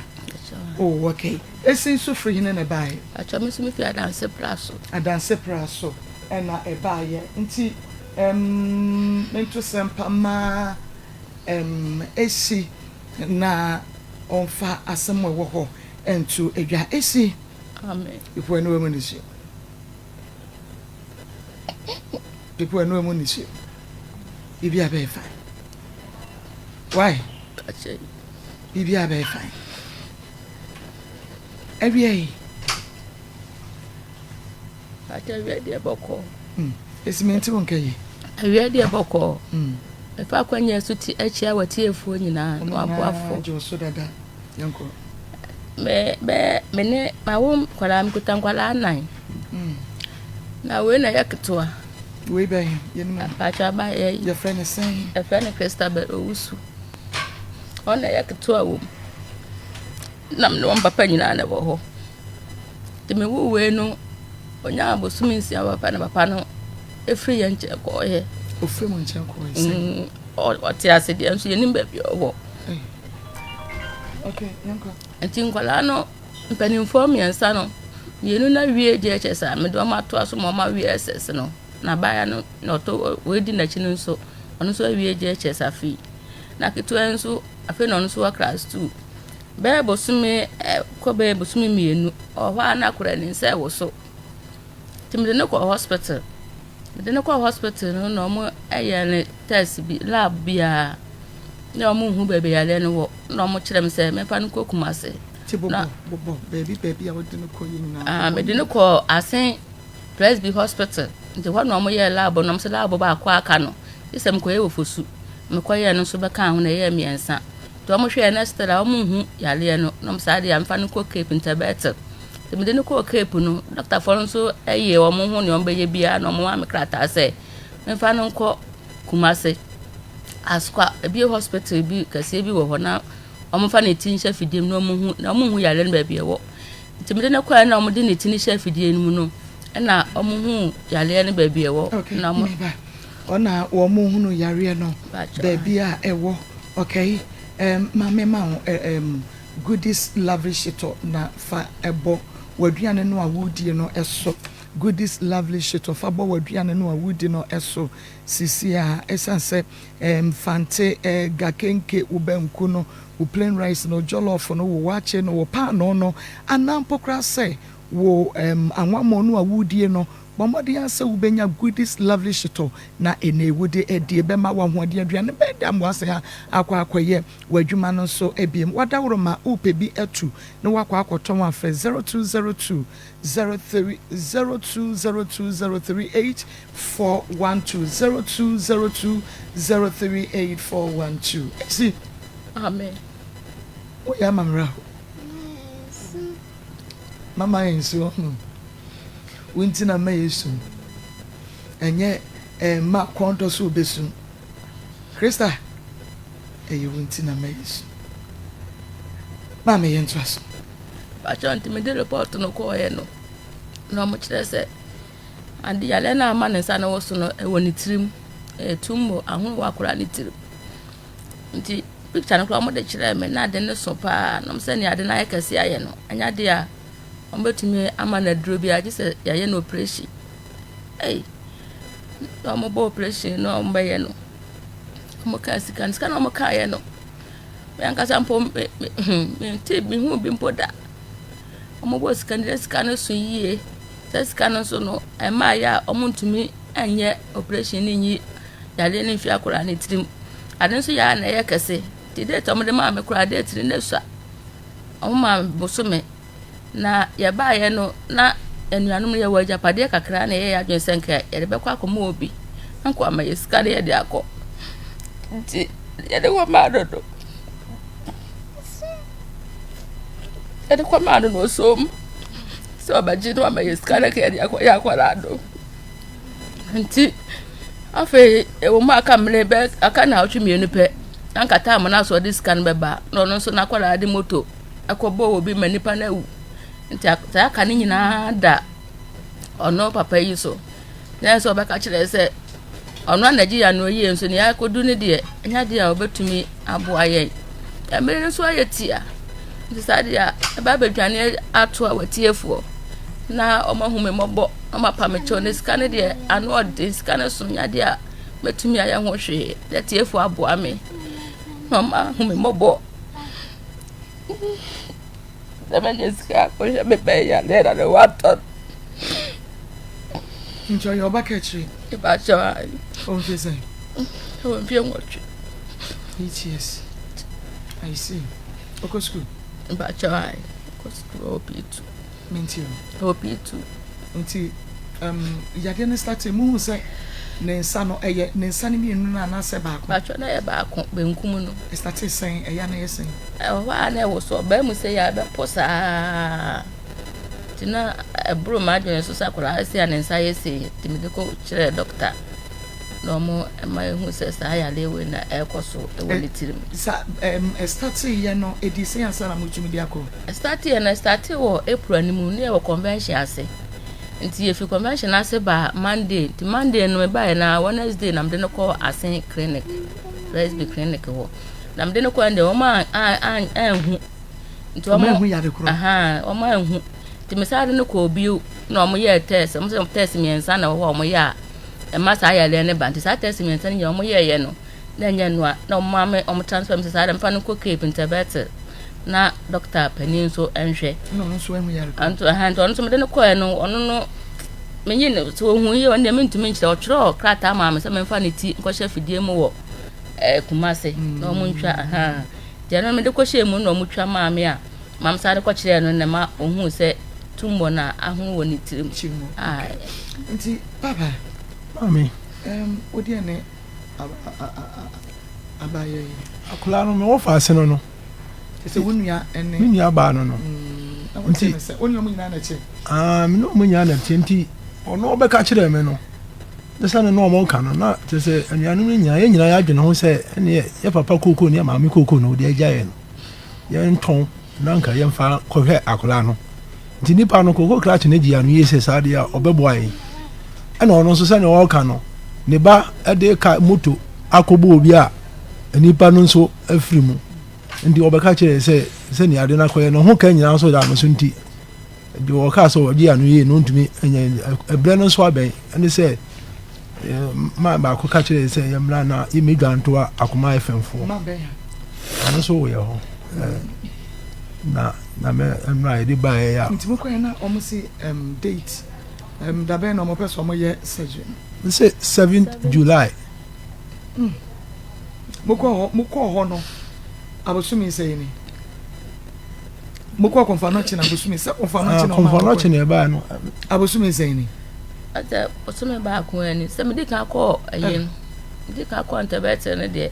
oh okay esi so free hine na bai acho me so me fi adanse praso na e bai nti mento sempa ma esi na onfa asem wo ho entu edwa esi amen ifo enu wemunisi People know money shit. If you are very fine. Why? If you are very fine. Every day. I tell you, dear Boko. It's meant to okay. I read dear Boko. If I can yes to tea, what tea for you now, no, I'm so that uncle. Me, my womb, what I'm good and what I'm nine. Now, when I get to her, we by him, your friend is saying, a friend of Christabel Usu. On a yak to a womb. Nam no one papa nyina na wo. Te me wo we no onya abosumi nsia papa na papa no efri ye nche ko ye. Ofri mo nche ko ye. O ti ase de nso ye nimba bi owo. Okay, yanko. Enti nkwala no mpanimfo miensa no yenu na wie GhPage sa me do ma to aso mo ma wie SS no. Na baya no no to we di na chi no nso ono so wie GhPage sa fi. Na kitu enso afi no nso wa class 2. Bebo sumi ko bebo sumi mienu o hwa na kura ni nse wo so timde ne ko hospital no mo eye ne test bi lab bia ne o mo hu bebe ya le no wo no mo kire me se me fa no ko kumase bo baby a wodi no ko yini na me de ne ko asen Presby hospital nti hwa no mo ye lab no mo se lab ba akwa aka no isem ko ye wo fosu me ko ye no so be kan ho na ye miensa to mo hwe na stela o mo hu yale no no msaade ya mfa no ko cape interbetter te me de no ko cape no doctor for nso eye o mo hu ne o beye bia no mo am krata se mfa no ko kumase askwa ebi hospital bi kase bi wo ho na o mo fa ne tin hye fidiem no mo hu yale no ba bia wo te me de no ko na o mo de ne tin hye fidiem no no na o mo hu yale no ba bia wo na mo ona wo mo hu no yare no ba bia ewo okay. Mama goodies lavish to na fa ebo waduane no awudi no eso goodies lavish to fa bo waduane no awudi no eso sisia esanse fante gakenke ubenku no u plain rice no jollof no wo wache no wo pa no anampokra se wo anwamo no awudi no Bomodi asa ubenya goodies lovely shito na ene wude edi ebema wa hoade aduane beda mwase ha akwaye wadwuma no so ebiem wadaworo ma upebi etu na wakwa akoton afa 0202 0302038412 0202 038412 see amen o ya mamra mama enso Winti na meyesu enye ma kwanto so besu Krista winti na meyesu ma me yentu aso ba chanti me de report no ko ye no no mo kire se andi yale na ama ne sa na wo so no woni tirim tumbo ahun wa kura ni tirim nti picture no ko mo de kire me na de ne so pa no se ne ade na ye kase aye no anya de a Ombetime amana drobi aje se yaye no operation no mo bo operation no mbaye no mo ka sika no mo ka ye no me anka sampo me ti bi hu bi mpoda mo bo sika no so yie sika no so no e ma ya omontumi anye operation ni yi yale ni fi akora ni tirim ade so ya na ye kase ti de to mo de ma me kora de tiri na so o ma bosome na yaba ye no na enuanum ye waja pade kakra na ye ya dwensenka ye de bekwa akoma obi anko ama ye sika ye de akọ nti ye de kwa madodo ye de kwa madodo no som so abaji no ama ye sika na ye de akọ ya akwara do nti afi e wo ma aka mle be aka na otwe mienu pe anka ta mo na so de sika no beba no no so na akwara de moto akobo obi manipa na wu nti aka ni nyina da ono papa yi so na so be ka kire se ono anaji ya no yi enso ne ya kodu ne de nya de a obetumi abo aye ya mere so aye tia nti sade a ba bedwane ato a watiefuo na omahume mobo omapa mecho ne sika ne de ano de sika ne so nya de a betumi aye ho hwe de tiefuo abo ame omahume mobo the Jessica, push me pay ya later the water. Enjoy your bucketry. About your eye. Oh, this is. Oh, if you watch 8 years. I see. Oko school. About your eye. Hope you too. Mint you. Hope you too. Until Yadian started moving, say, Nensano, a Nensani, and I said back. But you're not back, Benkumo. I started saying, a yana saying, oh, I never saw Bemu say, I bet Posa. Tina a broom, I so Sarkodie and Nsay, the medical chair doctor. No more, and my who says I lay when I so the way it a starting, you know, a decent Salamuchimidiaco. I started or April and moon near convention, I say. Until if you convention, I say by Monday to Monday and we buy now Wednesday, and I'm going to call a Saint clinic, Lesbian clinic. I'm going to call the woman, I to a man who had a crown. Aha, or my who. To Miss Addo call Bill, no more year test, some test me and son of one more year. And Master I learn about this. I test me and send you more year, no. Then you know, no mamma on transfer Mrs. Adam Fan cook cape into better. Na Doctor Peninso and she. No, swim we are. And to a hand on some little coin, no. Me, so when you and them into me, or throw crack mamma, some funny tea, because she did more. Kumasi, no muncha, ha. General medical shame, no mucha mamma. Mam Sada Cochian and the ma who said, Tumbona, I who will need to him. Aye. Auntie, Papa. Mammy, what do you name? Abaye. Akulano me ofa ase no no. Ese wunya ene. Wunya ba no no. Nti onyo mu nyina na che. Me no mu nyina na che nti ono obeka kire me no. Desa no no mo kan no na te se anuanu ni nyina ye nyina ya adwene ho se ene ye papa koko ni maami koko no de agya ye no. Ye nton na nka ye mfa kohwe akulano. Nti nipa no koko kra ne gi anu ye se sa de a obebo ayi. Ana ono so se ne wo kan no. Ne ba ede ka moto akobo obi a nipa no nso afiri mu ndi obeka kire se ni ade na koye no ho kan nyina so da no so nti di wo ka so odi anu ye no ntumi enya ebre no so aben ene se ma ba ko ka kire se yemra na imigranto a Akoma FMfo Ma ben. ano so wo ye ho na me emra edi ba ya Nti mo koye na omo si date da ben no mo person mo ye surgery. Say 7th July. Moko ho no. Abosumi say ni. Moko konfa no chi na abosumi say konfa no chi na. Konfa no chi na ba no. Abosumi say ni. Ata osumi ba ko ani. Se me dika ko ayen. Dika ko antebete ne de.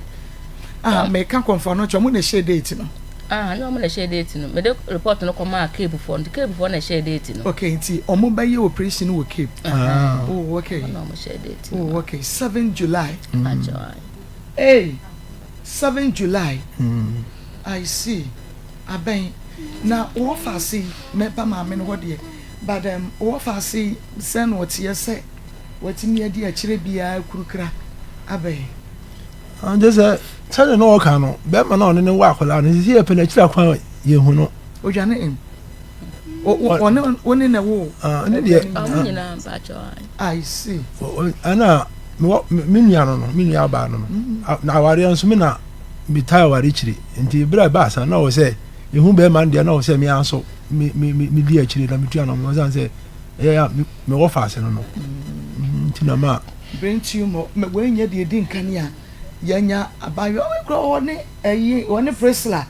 Me ka konfa no chi mo na share date no. No mo na share date no. Me de report no ko ma Cape for. The Cape for na share date no. Okay, nti omo ba ye operation wo Cape. Oh, okay. No mo share date. Oh, okay. 7 July. Ajoy. Hey. 7 July. I see. Aben. Na wo fa see me pa ma me no hode. But wo fa see sen what ye say. What me adi a kire bia kurukra. Aben. And just tell no kan no. Be ma na ne wa akola no si e pe na kira kwan ye hu no. Ojane em. One na wo. Ne de Nyina ba ajoy. I see. Ana me nua no me nua ba no na aware nso me na bitai aware chiri nti bra ba sa na wo se ehu be man de na wo se me anso me di achiri na metua no mo san se ya me wo fa se no no nti na ma brent you mo me we nya de di nkan ya yanya abayo kro woni eyi woni presla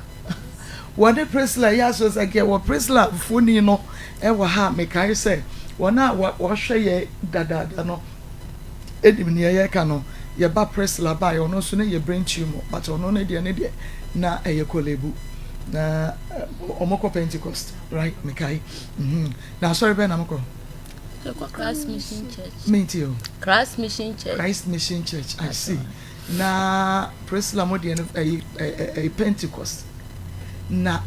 woni presla ya so se ke wo presla funi no e wo ha me kai se wona wo hwe ye dadada no edim ne ye ka no ye ba presla ba yo no so ne ye brain tumor but ono ne de na eye kolebu na omoko Pentecost right mekai na sorry be na moko Christ Mission Church. Mentio Christ Mission Church. Christ Mission Church. I see. Na presla mo de a Pentecost na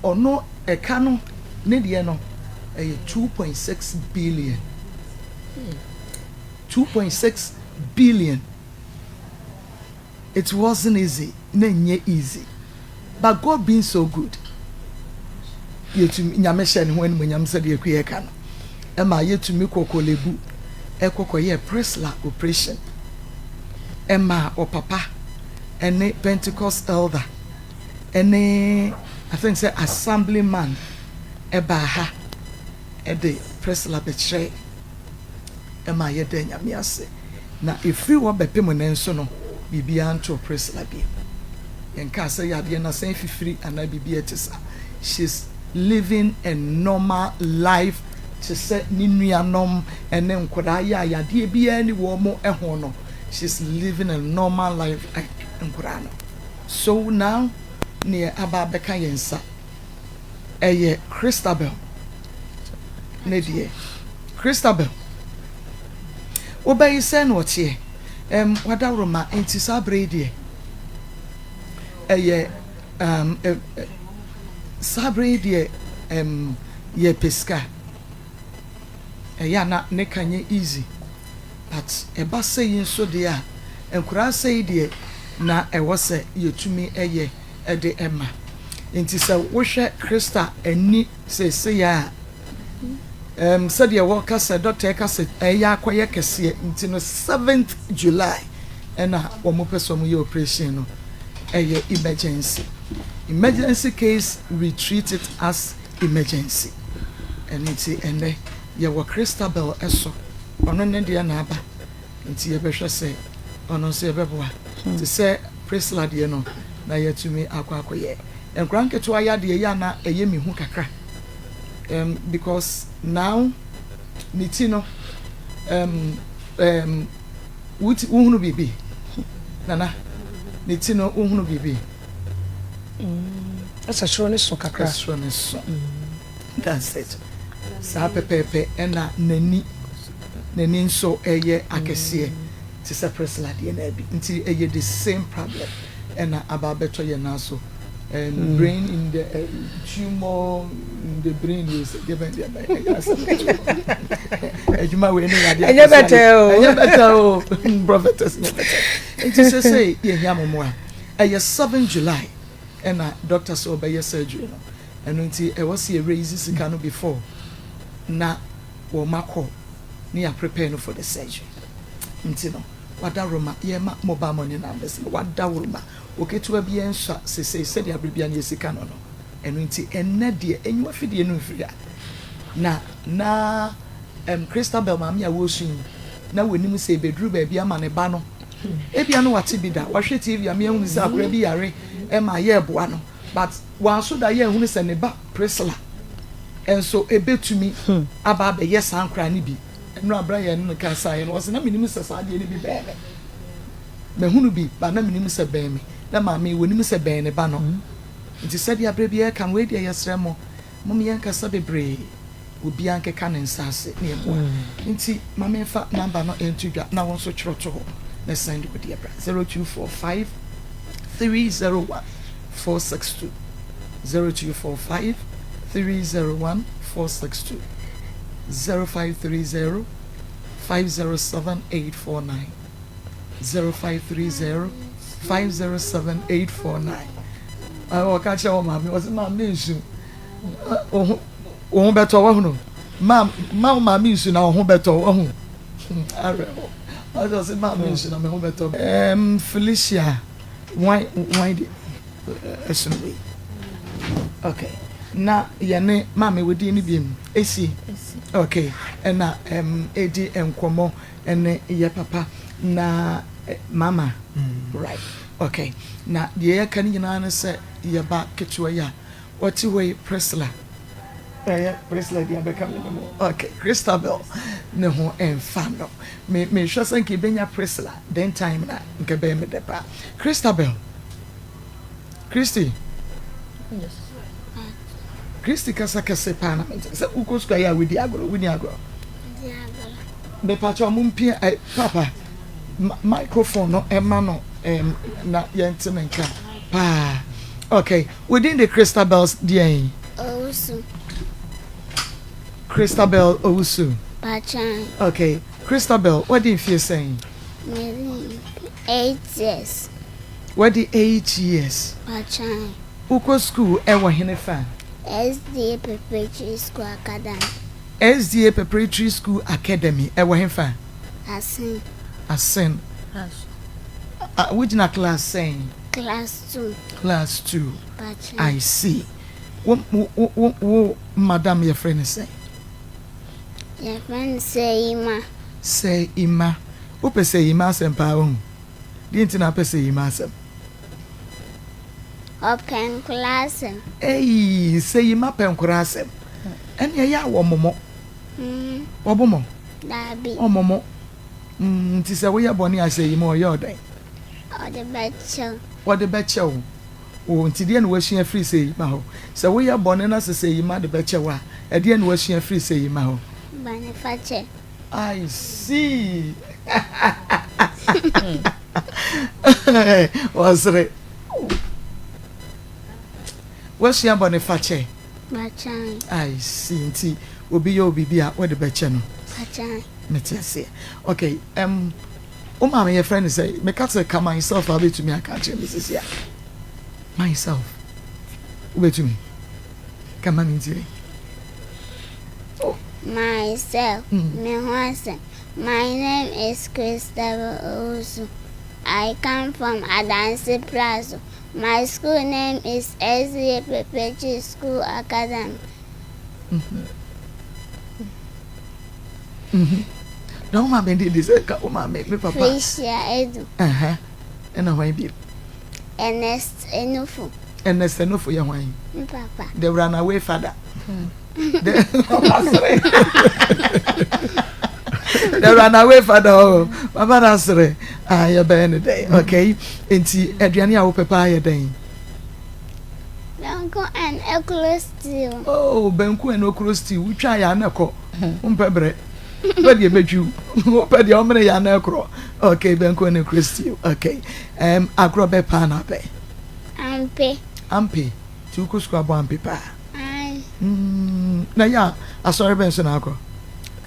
ono e ka no ne de no 2.6 billion 2.6 billion. It wasn't easy, nenye easy, but God being so good. Yetu nyamesha ni when nyam said ye kuye kana. Ema yetu mi kokolebu, ekoko ye presla operation. Ema o papa, ene Pentecost elder, ene I think say assemblyman, eba ha, ede presla betre. ema ye de nyame ase na efiri wo bepem ne nso no bibia nto press la bi yenka say yade na san fifiri ana bibia tisa she's living a normal life to set ni nuanom ene nkoda ya yade bia ni wo mo eho no she's living a normal life nkoda no so now near aba beka yensa eye Christabel nedie Christabel obey sen wotie wadawroma enti sabredie eye sabredie ye pesca na ne kanye easy but eba say so dia enkura say die na ewo se yetumi eye de emma enti se wo hwe Krista ani se ya said your worker said doctor kase eya akoye kese enti no 7th July na wo mo person mo ye operation no eye emergency case we treat it as emergency and enti ene ye wo Christabel eso ono ne dia na aba enti ye behwe se ono se beboa ti se Priscilla de no na yetumi akwakoye enkranketo ayade ya na eye mihu kakra because now nitino uhunu bibi nana nitino uhunu bibi asa shone so kakra shone so that's it sa pepepe ena nani nso eye akese ti se Priscilla de na bi nti eye the same problem ena ababeto ye na so brain in the tumor in the brain is given the ejuma we ni ade enye better prophetess it is say ye hiamomo a 7 July and doctor so be surgery no and nti e was ye raise sika no before na wo makọ ni ya prepare no for the surgery nti no wada roma ye ma mobile money numbers wada roma oketua bi ensa se de abribia na sika no eno nti enne de enwa fidie no mfiria na Christabel mama ya wosun na wonim se bedru ba bia ma ne ba no ebia no wate bi da wahwe TV am ehunu se akra bi yare ma ye boa no but wan so da ye ehunu se ne ba Priscilla enso ebetumi aba be yes ankra ne bi eno abra ye no Nkansah ye no was na minim se sa de ne bi bebe mehunu bi ba na minim se ben me na mama wonim se ben ne ba no nti se dia bra bi kan we dia yesremo mum ye Nkansah bebre obi ankeka ne nsase ne ebo nti mama fa number no entudwa na won so chroto ho na send go dia bra 0245 301 462 0245 301 462 0530 507 849 0530 507 849 I catch your mama was my mission oh better one mama mission na oh better oh I just my mission na me better Felicia why okay na yene mama we di ni biem esi okay na edi enkomo ene ye papa na mama right okay na ye kan nyina na se ye ba ketua ya wati we Priscilla Priscilla dia be kam okay Christabel ne ho enfano me hwa san ke benya Priscilla then time na nke be me depa Christabel Christy yes Christy kasa pa na se ukosko ya we di agro be pacho mumpie papa microphone no emma no na yentenenka pa okay within the Christabel's DNA Owusu Christabel Owusu Pachan okay Christabel what do you feel saying 8 years what the 8 years Pachan uko school ewa henefa SDA Preparatory School Academy SDA Preparatory School Academy ewa henefa Asen which na class saying class 2 Pachan. I see what madam your friend is saying your friend say ma say ima upe say ima sempa o di nti na pe say ima sem open class say ima penkura sem ene ya wo momo obomo dabi omomo nti say we ya boni a say ima o ye odan o de betcho what the betcho o nti de na wahia free say ima ho say we ya boni na say ima de betcho wa e de na wahia free say ima ho banifache I see. Was it? What's your boniface? Bachan. I see. Nti obi yo bibia where the beche no. Bachan. Metiase. Okay. Mama your friend say me cat say come myself I'll be to me I catch Mrs. Ya. Myself. Wait to me. Come on into. Myself, my name is Christopher Osu. I come from Adansi Plaza. My school name is Ezra Perpetual School Academy. No, my baby, this is my baby, papa. Felicia Edu. And I be Ernest Enofu. Ernest Enofu, your wine. Papa. The runaway father. The runaway father, Papa Nasre. You're better day, okay? Enti Adriania will prepare your day. Benko and Okro Steel. Oh, Benko and Okro Steel, we try Yanako. Umpebre. But you bet you. But the Omre Yanako. Okay, Benko and Okro Steel. Okay. Akrobeto na pe. Ampe. Tu kuskwa bo ampe pa. Na ya asori benso na akọ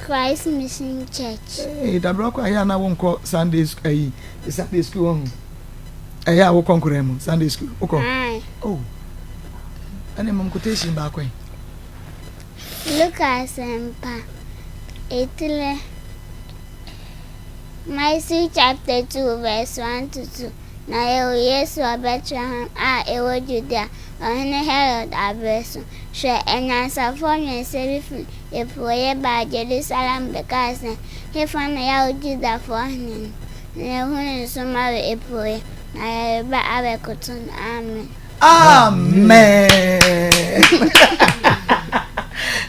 Christ Mission Church. Da bro kwa ya na wonko Sunday school Sunday school on. Ya wo konkure mu Sunday school. Uko. Oh. Ane mam quotation ba kwen. Lucas Sempa. Etile. Matthew chapter 2 verse 1 to 2. Na Yesu Bethlehem ewo Judea. Ohene Herod abeso. She enyansafo nyensebifu epoye ba Jerusalem because he found ya Judah for him. Ne hunu soma epoye na ba abekotun. Amen. Amen.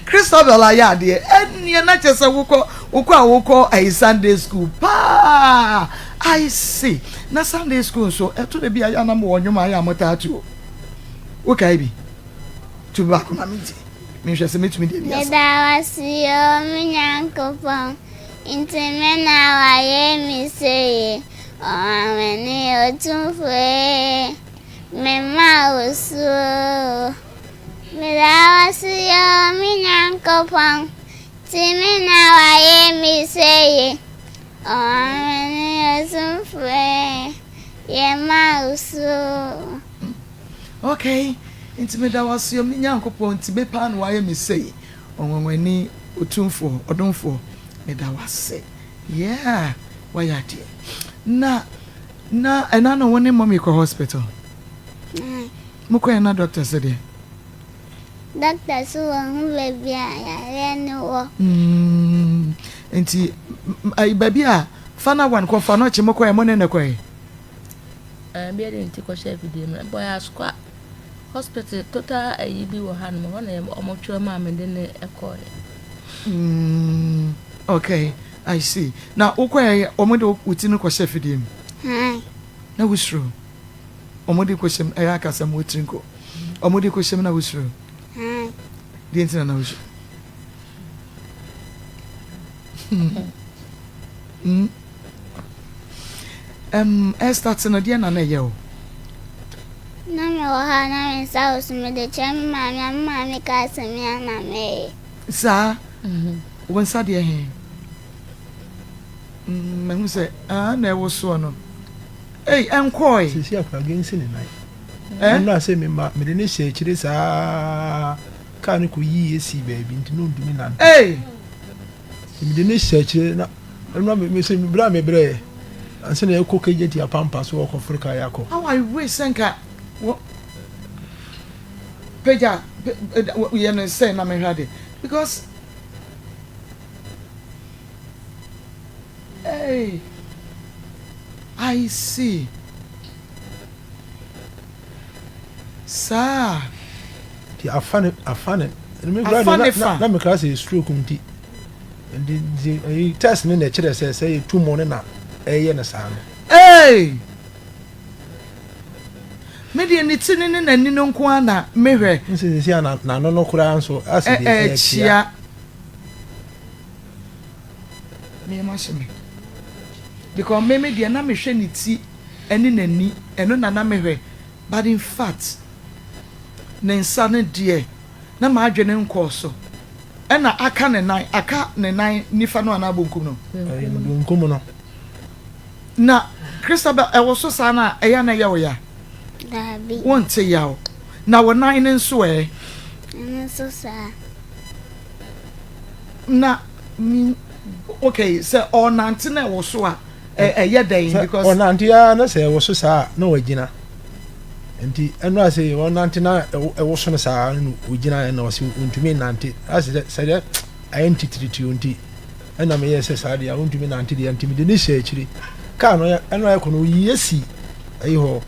Christopher la ya de enie na chese wukọ a Sunday school pa I see na Sunday school so eto de bia ya na mo wonwoma ya motatu okay bi to back na miti me hwese metumi de bia da wasiyo minyankopon intimena waye miseye amene otumfwe mema osu Midawasiyo minyankopon timina waye miseye amene otumfwe yema osu. Okay, intimidawasiyo minyankopon tibe pan waye miseye onwani otumfo odumfo midawase. Yeah, wayati. Na enano woni mommy ko hospital. Muko na doctor said Doctor so who baby ya no. Enti ai baby a fana wan ko fa no che moko e monene ko e. Be dey nti ko chef dey me boy askwa hospital total ayi bi wo han mo na omo twa ma me de ne ekọ. Okay, I see. Now ukwe omode utinu ko chef dey me. Na wusro. Omode ko shem aya kasa mo utrinko. Omode ko shem na wusro. The internet knows. Starts in a dear na yo. Na me wa ha na me sa me de chemi mama ka se me na me. Sa won sa de he. Me hu se na wo so no. Hey, enkoi. Sisi akwa gensi ne nai. Na say me de ne she chire sa kan ko yi esi baby nti no ndumi na. Hey. Me de ne she chire na me say me bra me bre. Anse na ekọ keje ti apampa so ko Africa yakọ. How I wish senka Peja we no say na me hade because Hey, I see. Sir. I found it. Na me class is stroke unti. And the test me the chere say 2 morning na ye na sa. Hey. Me de ni tini ni na ni no nko ana mehwe. Nsi na no kura nso asidi chia. Me mashime. Because me de na me hwe ni ti eni nani eno na mehwe. But in fact nensa ne de na ma adwene nko so. Ena aka ne nan nifa no ana bonkum no. Bonkum no. Na Christabel e wo so sa na eya na ye wo ya. Dabi. Wonte yawo. Na wo nan ne nso Nso sa. Na okay, so on nante na wo so a ye den because on nante ya na say wo so sa na wagina. Enti eno ase on nante na wo so na sa no wagina na wose untumi nante. Ase say auntie treat unti. Ena me yes say dia untumi nante dia ntimi de ni hye akiri. Ka no eno ya kono yesi ayi ho.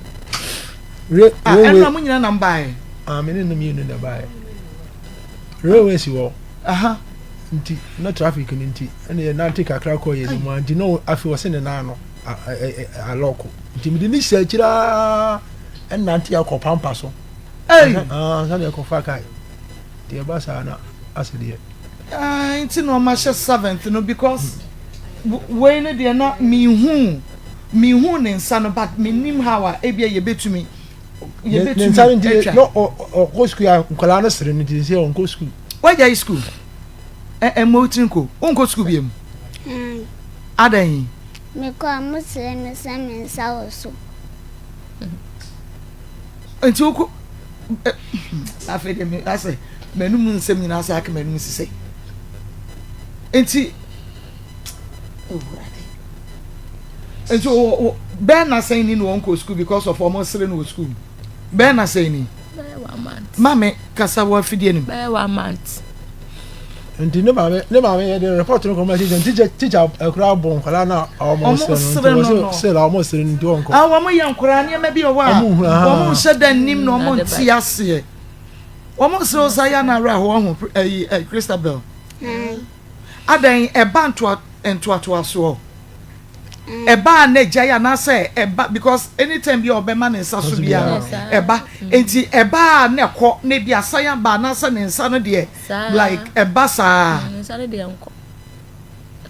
Eno amunyina na mbae. Me no mi no na bae. Railway si wo. Aha. Nti na traffic ni nti ene na take akra ko ye mu anti no afi wo se ne na no a loko nti mi de ni hye akira en na anti akọ pampa so sa de akọ fa kai de ba sa na asede nti no ma hye 7th no because we ne de na mi hu ne nsa no but me nim how a ebia ye betumi no o school ya nkola na sere ni de se on ko school why you school motinko onko school biem adan me ko amusere me same nsa oso enti oko afede me ase menum nsem nyina ase aka menum sise enti enti o ben na say ni no onko school because of almost sere no school ben na say ni mame kasa wa fidie ni be 1 month. Nti ne ba me ye de report no conversation teacher akura bon kwala na almost say almost nti onko wo ye nkura ne ma bi o wa wo mo hye dan nim no mo nti ase wo mo se o sa ya na ra ho Christabel adan e ba nto aso eba na jaya na say eba because anytime bi obema ne nsa so bia eba enti eba na ko na bia sayan ba na say ne nsa no de like eba sa nsa no de enko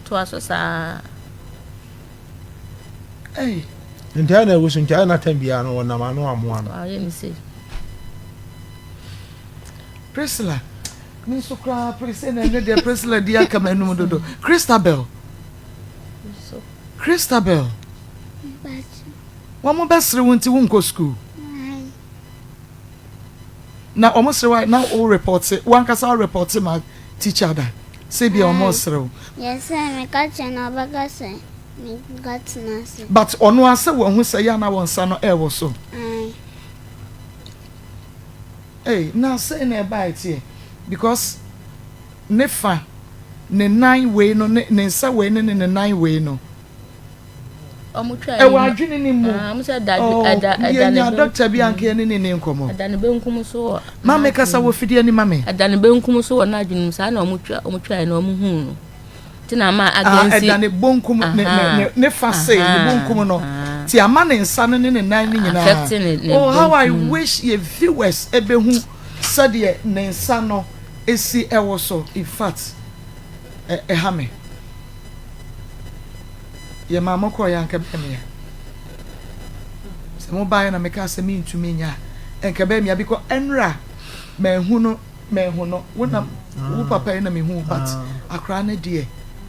to aso sa enti ana wo sun na time bia no na ma no amo ano aye ni say Priscilla ni so kra Priscilla ne de Priscilla dia kamanu dodo Christabel. Wamo besre wonti wonko school. Na almost right now all reports it. One kasa report my teacher da. Say be almost through. Yes, I got you no baka say. Me got na say. But ono ase wo hu say ya na won sa no e wo so. Na say na ba tie because nefa ne 9 way no ne nsa way ne 9 way no. Omutwa wa adwene ni mu amusa ada doctor bi anke ne nkomo adane benkum so mama kasa wo fidie ni mama adane benkum so na adwene sa na omutwa na omuhu no tina ma agency adane bonkum ne fase ne bonkum no ti ama ne nsa no ne nan ni nyina how I wish your viewers ebehu sadie ne nsa no esi ewo so in fact hame ye mama ko ya nka be me se mo bae na me ka se mi ntumi nya enka be me because enra me hu no wona wo papa na me hu but akra na de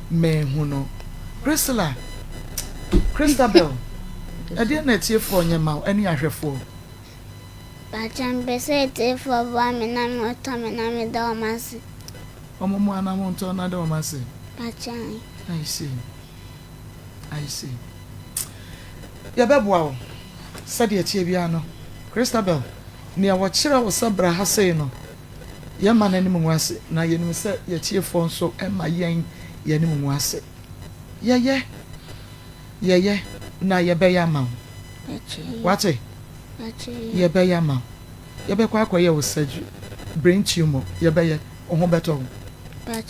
me hu no Christabel ade na tie fo nya ma ani ahwefo ba chambe se tie fo ba me na me oto me na me da o masi omo mu ana mo nto na da o masi ba chan I see. Ya beboa wo. Sade atie bia no. Christabel, ni a wo kire wo sabra ha sei no. Ya ma na nim nwase na ye nim se ya tie fo nso e ma yen ya nim nwase. Ye Ye na ye be ya ma. What eh? Ye be ya ma. Ye be kwa ye wo surgery. Brain tumor ye be ye oho beto.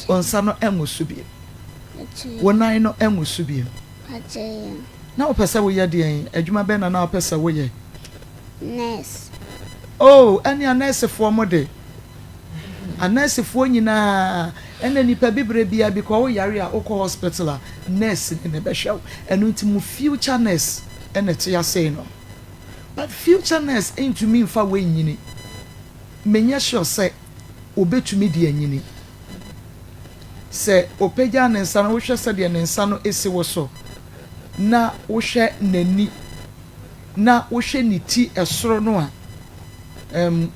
Onsa no enwosu bi. Wonan no enwosu bi. Na opese wo ye de adwuma be na opese wo ye. Nurse. Oh, any a nurse for mo de. A nurse for nyina ene nipa bibre bia because wo yare a okọ hospital a nurse ne be hwew enu ntimu future nurse ene te ya say no. But future nurse ain't me fa we nyini. Menye sure say obetumi de anyini. Se opeja ne nsa no wo hwe se de ne nsa no esi wo so. Na wo hwe nani. Na wo hwe ni ti esoro no a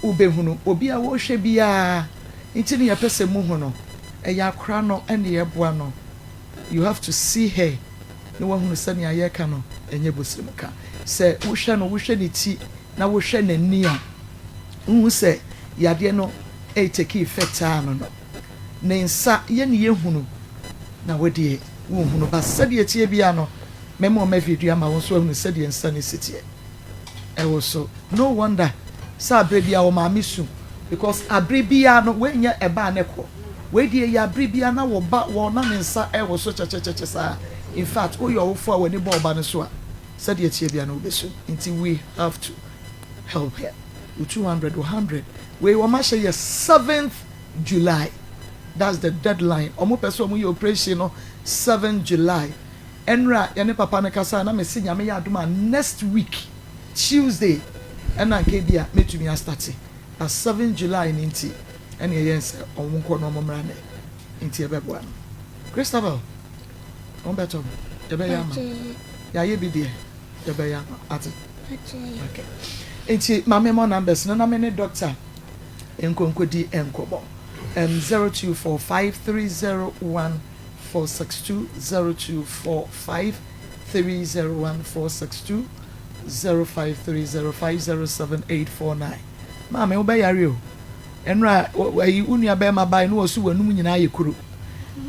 ubehunu obi a wo hwe bia ntini ya pese mu hu no eya akra no ene ye boa no. You have to see her. No one who send ya ye ka no enye bosrimka. Se wo hwe no wo hwe ni ti na wo hwe nani a hu se yade no take effect ano no. Ne nsa ye ne ye hunu na wode wo hunu ba sade tie bia no memo ma video ama wo so hunu sade nsa ne sitie. So no wonder sa abrebia wo ma misu because abrebia no we nya eba ne ko we die ya abrebia na wo ba wo na nsa so chechecheche sa. In fact o yo fo we ni bo ba ne so a sade tie bia no obesu until we have to help her. 200 or 100 we wa ma share 7th July. That's the deadline. Omo person omo your operation no 7 July. Enra ya ne papa ne kasa na me si nyame ya aduma next week Tuesday. Ena nke bia metumi a start. At 7 July ninti. Ene yense omo nko no momra ne. Inti ebeboa. Christabel. On beto. Ebe ya ma. Ya ye bi de. Ebe ya ati. Okay. Inti mame mo numbers no na me ne doctor. Enkonko di enkobo. 0245301462 0245301462 0530507849. Mama wo be yare o. Enra ayi unua be ma bai no osu wanum nyina ayekuru.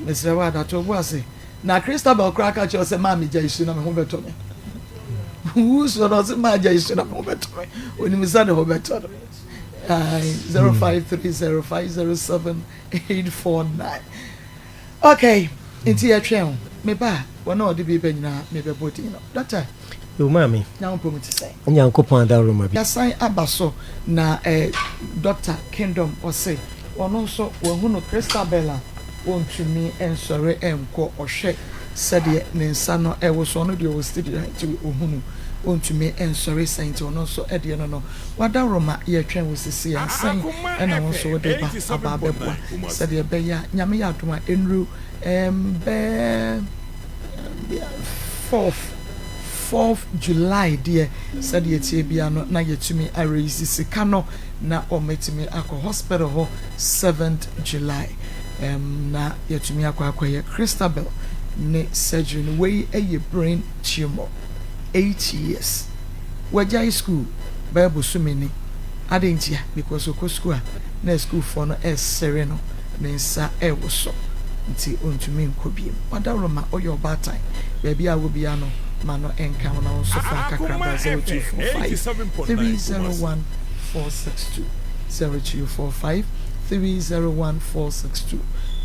Mesre wa da to bo ase. Na Christabel kraka che o se mama ja isu na me ho beto me. Who so do se ma ja isu na me ho beto me. Oni mi sa de ho beto me. 0530507849. Okay, into your channel. Me ba, one or the baby na me be body no. Doctor, you mami. Now promise to say. Anya Kopo Addo room abi. Ya sign abaso na Doctor Kingdom or say. Ono so wo hu no Christabel wontumi ensore enko ohwe sede ne nsa no wo so no de wo studio to ohunu wontumi ensore saint ono so ede no wada roma ye twen wo sisi ya san ena wo so de ba ababebwa sede be ya nyame ya atoma enru be 4th July dear said ye bia no na yetumi arraise sika no na ometumi akọ hospital ho 7th July na yetumi akọ Christabel ne surgery no way a brain tumor 8 years wajai school bible so many adentia because oko school na school for no sereno ne nsa wo so nti ontumi nkobiem wadaroma oyo bad time baby a wo bia no mano enka na on so fa kakra 0245 301462 0245 301462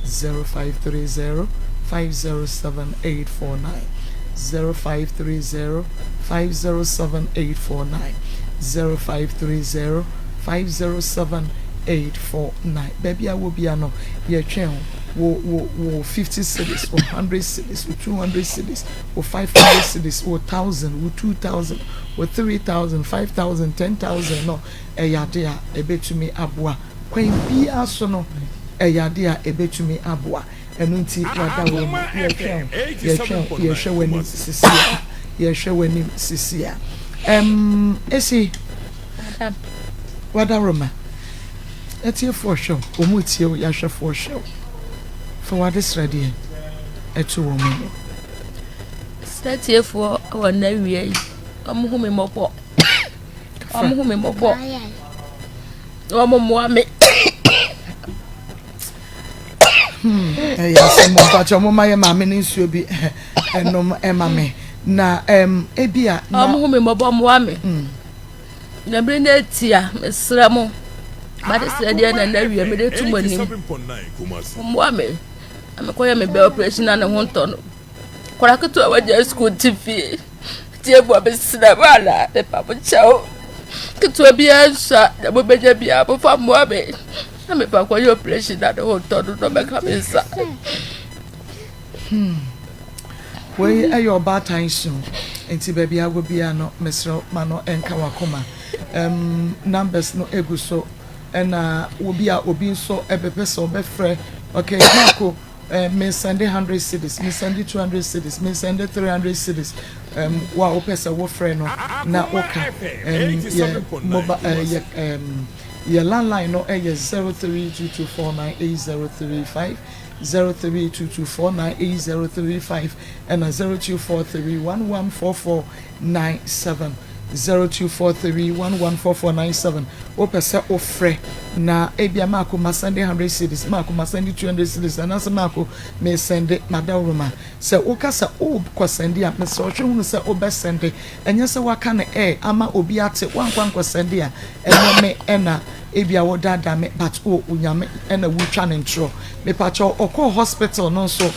0530 507 849 0530 507 849 baby I will be ano ye twen wo 50 cedis or 100 cedis or 200 cedis or 500 cedis or 1000 or 2000 or 3000 5000 10000 no eyade a ebetumi aboa kwan bia so no eyade a ebetumi aboa enunti wada wo ye hwe wani sisia ye hwe wani sisia esi wada roma etie for show omutie ya hwe for show for what is ready etu wo mu etie for wona wie amuhu me mopo amuhu me mopo omo me ya se mo pa cho mo ma ye ma me ni nsuo bi enom ema me na ebia na mo me mobo mo me na bre na tia mesra mo ba de sra dia na wi me de tumani mo me amekoya me be operation na ho nto kwara keto awaja school TV tie bo besra bala e pa bo chao keto bia sha da bo beja bia bo fa mo me na me pa kwaya operation na ho nto do be ka me sa we ayo bad time soon enti baby I will be no mesro mano enka wakoma numbers no eguso and will be a obi so ebepe so be frɛ okay Marco me send 100 cities me send 200 cities me send 300 cities wa opesa wo frɛ no na oka your landline no 0322498035 0322498035 and 0243114497 0243114497 opesa ofre na ebia mako masende 100 cities mako masende 200 cities and as mako me sende madawroma se okasa o kwasende a me se ohwe hunu se obesende enye se waka na ama obi ate wankwa sende a enye me ena ebia wo dada me but o unyame ena wutwa ne ntro me pacho okọ hospital no so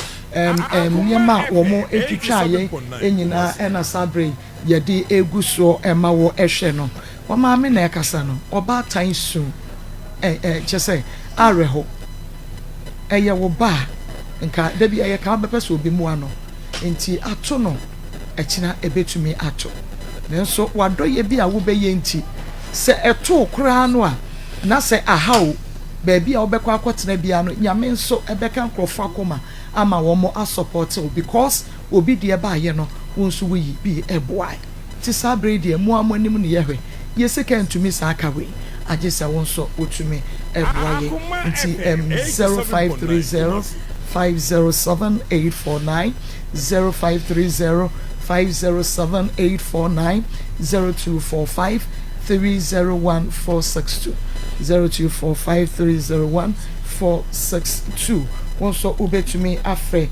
niema wo mo etwitwa ye enyina ena sabre yedi eguso ema wo ehwe no wa ma me na ekasa no oba tan su chese areho eye wo ba nka da bi eye ka bepese obi mu ano enti ato no ekina ebetumi ato nenso wadoye bi a wo beye enti se eto kura no a na se ahaw baby a obekwa akotena bia no nyame nso ebeka nkrofo akoma ama wo mo support because obi de ba ye no wonso wi bi eboa ti sabre de mu amonim ne yehwe ye second to me sakawe agesa wonso otumi eboa ye nti 0530 507 849 0530 507 849 0245 301462 0245301462 also ubetumi afre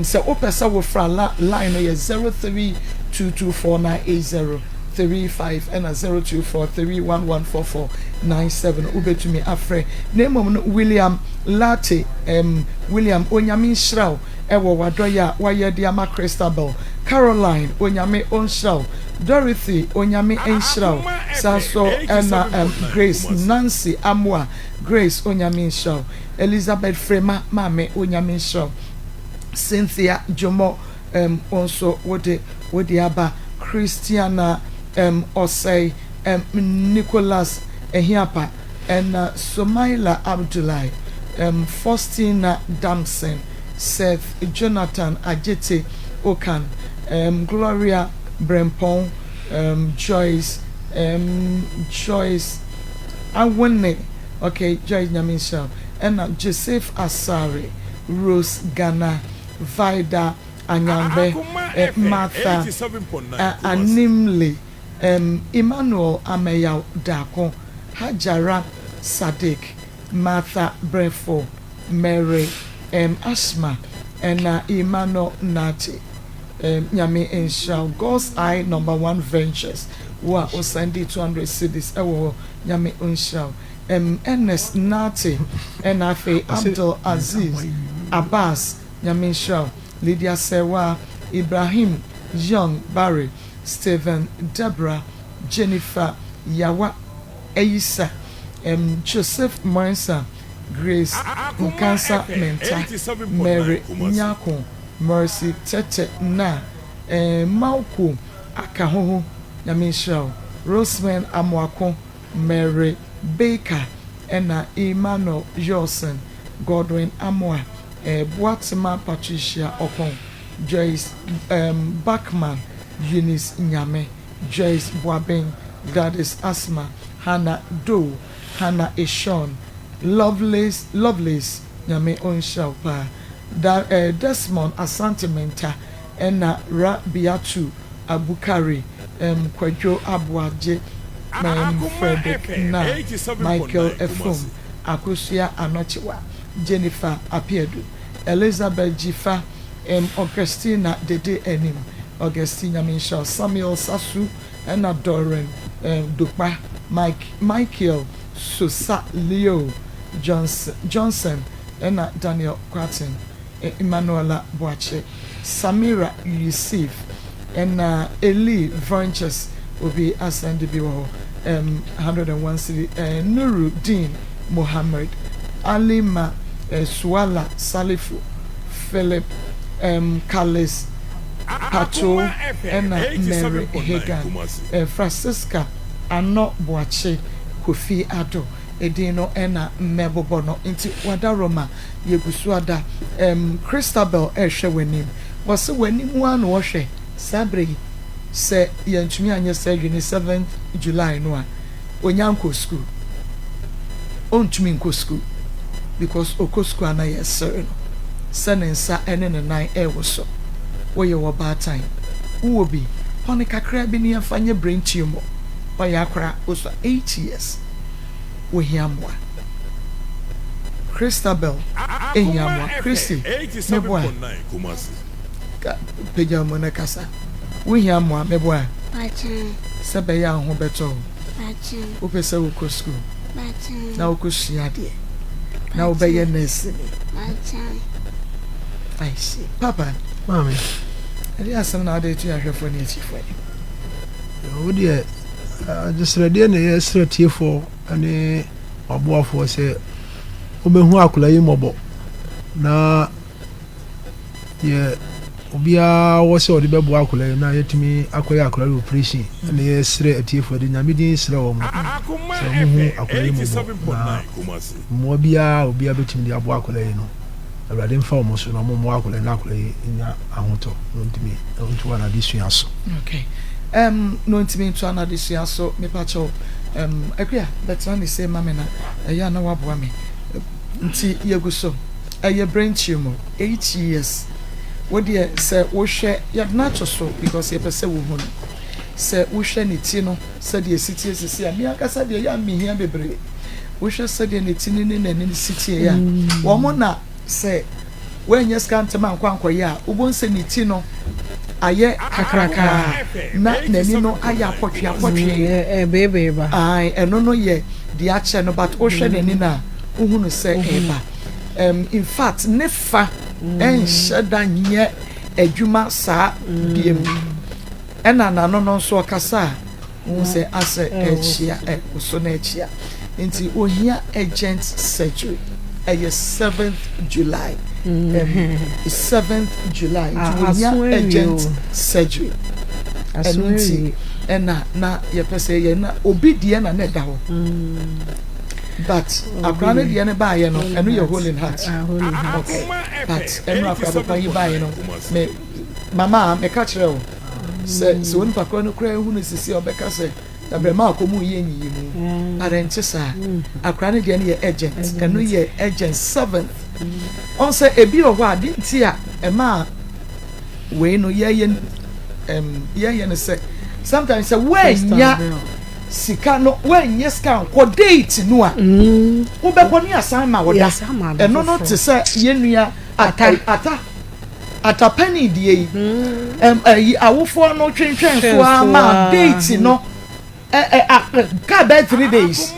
se opesa wo fra line no 0322498035 and 0243114497 ubetumi afre name of William Latte William Onyame Nhyiraw ewo wadoya wayede ama Christabel Caroline Onyame Onhyiraw Dorothy Onyame Nhyiraw Saso and Grace Nancy Amwa Grace Onyame Nhyiraw Elizabeth Frema Mame Onyame Nhyiraw Cynthia Jomo also wode aba Christiana Osei Nicholas Ehiapa and Somaila Abdullahi Faustina Damson Seth Jonathan Ajete Okan Gloria Brempong Joyce Awone okay Joyce Nyaminsha and Joseph Asari Rose Ghana Vida Anyambe Martha Animle Emmanuel Ameya Dako Hajara Sadik Martha Brefo Mary Asma and Emmanuel Nati Nyame Enshaw God's Eye #1 Ventures wa osandi 200 cities ewo Nyame Enshaw Ernest Nati and Afe Abdul Aziz Abbas Nyame Enshaw Lydia Sewa Ibrahim Young Barry Stephen Deborah Jennifer Yawa Eisa Joseph Mansa Grace Nkansah Menta Mary Nyako Mercy Tete Na Mauku Akahoho Nyamishaw Roseman Amwako Mary Baker Ena Emmanuel Johnson Godwin Amwa Boatima Patricia Okon Joyce Bachman Eunice Nyame Joyce Boabeng Gladys Asma Hannah Doe Hannah Eshon Lovelace Nyame Onshaw Desmond Asante Menta Ena Rabiatu Abukari Kwadwo Abuaje Frederick Na Michael Efum Akosia Anochiwa Jennifer Apiedu Elizabeth Jifa Augustina Dede Enim Augustine Yaminsha, Samuel Sasu, and Doran, Dupa, Michael Susa, Leo Johnson, and Daniel Quatin, Emanuela Boache, Samira Yusuf, and Eli Vranches will be ascended below 101 city, Nuruddin Mohammed, Alima Swala Salifu, Philip Kalis Pato, and Mary Hagan, Francisca Anno Boache, Kofi Addo, Edino ena Mebobono into Wadaroma, Yebusuada, Christabel Eshewenim, was when one washe, Sabri, say Yantumi and your surgery 7th July, no, Onyanko school. Ontumi school. Because Okosku and I are certain. Sending sa and in a 9 air was so. Where you were bad time. Who will be? Honica crab in your fine brain tumor. By Accra was for 8 years. We hear more. Christabel, in Yamwa, Christy, Meboa, Pejamona Casa. We hear more, Meboa, Sabaya, Hobeto, Upesa Ukosku, now Kusiadi, now Bayanese. I see. Papa, Mammy, and yes, some other to your for native for you. Oh dear, just ready in the year tier 4 and Obofour say, Obehu akula yi mobo. Na ye obia wo se odi bebo akula yi na yetimi akoya akula operation na ye sre atie for de nyame din sre wo mo. So mu akula yi mobo. Mo obia betimi de abo akula yi no. Awurade mfa wo so na mo akula na akula yi nya ahoto. Ntimi onto na disua so. Okay. No ntimi nto na disua so me pa cho akua betra ni say mama na ya na waboa me. Nti yeguso eye brain tumor 8 years what dey say wo hwe ya na so because ye pese wo hu say wo hwe ne ti no say dey city sisi a me akasa dey ya me hia bebre wo hwe say dey ne ti ni na ne city ya wo mo na say when you scan to man kwankwa ya wo bon say ne ti no aye kakraka na nani no aya potwe bebe ba ai eno no ye di ache no but wo hwe nani na uhunu say eba in fact nefa enshada nye adwuma saa biem ena nano no so kasa say ase echia so na echia nti ohia agent surgery 7th July 7th July ohia agent surgery nti ena na ye pese ye na obi die na da ho but abrane de ne baaye no eno ye holding heart okay but eno akwa yi baaye no me mama me ka kire o se won pakwa no kra hu no sisi obeka se da brema akomu ye nyi mu parent sa abrane de ne ye agent eno ye agent 7th on se ebi o hwa de nti a ema we no ye ne se sometimes say when ya sika no when yes can ko date no a wo be ko ni asan ma woda eno no te se yenua ata penny die awofo no twentwen so ama date no ka be 3 days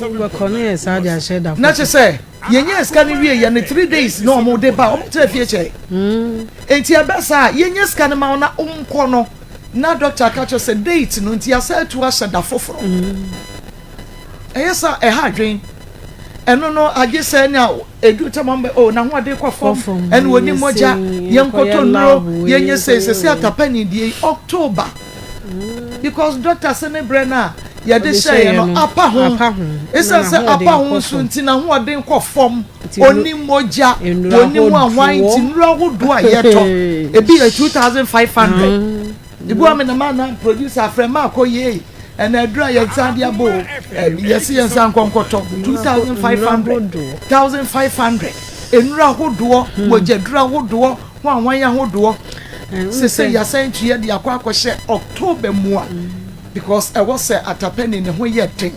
we ko ni sa dia sheda na che se yenye ska ni wie ye ne 3 days no mo de ba o te fie che enti abesa yenye ska ni ma na umko no na doctor catch us a date no nti asa to asha da foforo eyesa ha dwen eno no age se na edu tamambe o na ho ade kwafom eno woni moja yenkoto nro yenye se atapani die October because doctor se ne brena ya de share no apa ho esa se apa ho so nti na ho ade kwafom oni moja oni mu anwan nti nro hodo ayeto ebi 2500 Ibu ame na man producer friend Maa Akos and I draw your Sandia Bo. Yes, yes, and Concoto 1500. In Rahodo, would you draw Hodo, 1 year Hodo? Say, you're saying to you, the Aqua share October more because I was at a penny in the way yet take.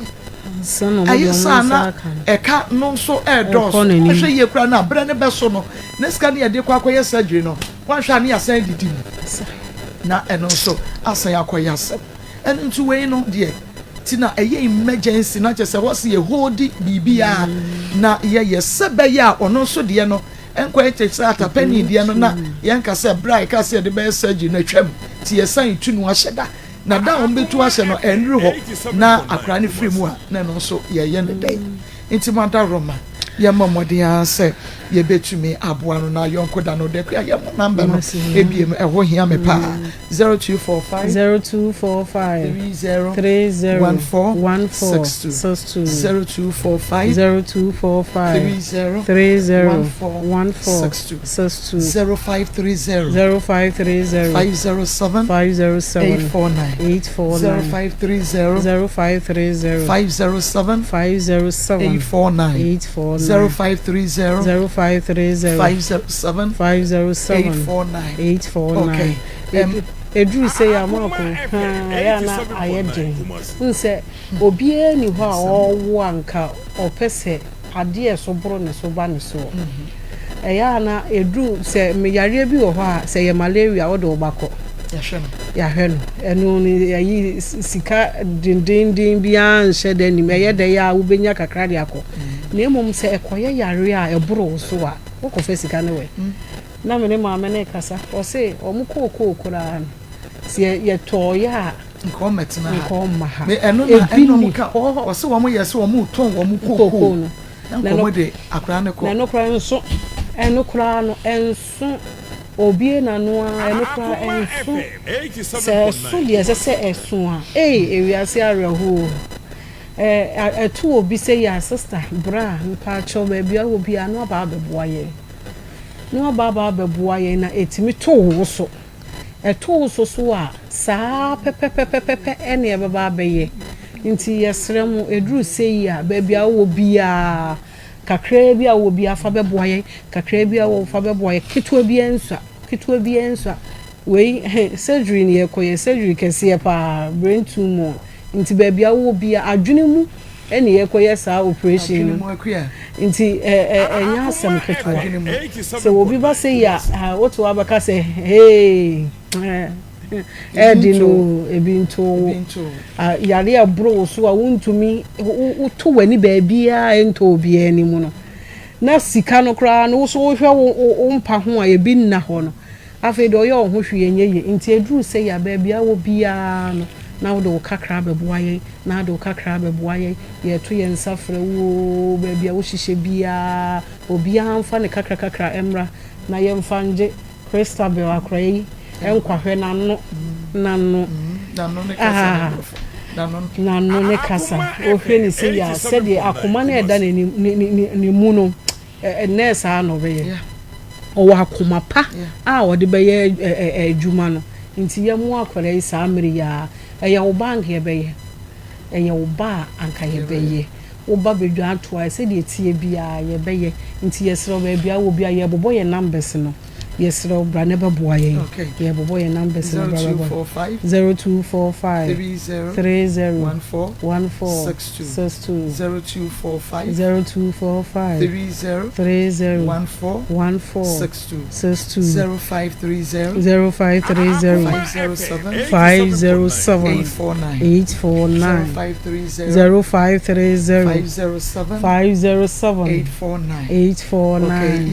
I sana a cat no so air doors. I say you cry now, Brenna Bessono. Next can you do surgery no. One shall near send it na eno so asan yakoya asem eno ntu we no de tina eye emergency na chese wo se ye hold bibia na ye sebe ya ono so de no enko chese atapani de no na yenka se brai ka se de be surgery na twam ti ye san tu no ahyeda na da on betu ahye no enru ho na akra ne free mu a na no so ye ne dai nti mata roma ye mamode anse ye betumi aboa no na yonko da no de kwa ye number no ebiem eho hia me pa 0245 30 0245 30 0530 507 849 0530 507 849 0530 507 849 okay Edru say amako ya na ayede nse obie ni ho a owo anka opese ade eso bro ne so ba ne so ya na edru se me yare bi wo ho a se ye malaria wo de obako ya hweno enu ni yi sika dindindin bia nhye de ni me ye de ya wo benya kakra de akọ na emom se ekoye yare a ebro so a wo ko fe sika ne we na me ne maame ne kasa o se o mu kokokora si ye toya nko metina nko maha me eno muka o se wo mu ye se wo mu ton wo mu kokoko na nko de akra ne ko na no kra nso eno kra no enso obie na no a eno kra enso se so de se eso a ewiase areho etu obi se ya sister bra mpa cho ba bia obi anu aba beboaye no baba beboaye na etimi to wo so eto so so a saa pepepepepe ene e baba beye nti yesremu edru sei a ba bia wo bia kakra bia wo bia fa beboaye kakra bia wo fa beboaye ketwa bia ensa we surgery ne ekoye surgery kese pa brain tumor nti ba bia wo bia adwene mu ene ekoye saa operation nti enya asem ketwa so obi ba say ya what wa baka say hey edino ebinto yare abro so a wontumi to wani ba bia ento obi ani mu no na sika no kra no so wo hwe wo mpa ho a ebi nna ho no afi do yo ho hwe yenye nti edru say ya ba bia wo bia no na wo do kakra beboaye na do kakra beboaye ye to ye nsafre wo ba bia wo hihye bia obi amfa ne kakra emra na ye mfa nje Christabel akrai enkwahwe nano ne kasa o hwe ni se ya se de akoma na eda ni mu no nurse ano be o wa akoma pa a wo de be ye adwuma no nti ye mu akwara yi sa amiri ya eye wo bank ye be ye eye wo ba anka ye be ye wo ba be dwa to se de tie bia ye be ye nti ye sro ba bia wo bia ye bobo ye numbers no yes ro bra never boy ye bobo ye numbers 0245 30 14 62 0245 30 14 62 0530 507 849 0530 507 849 okay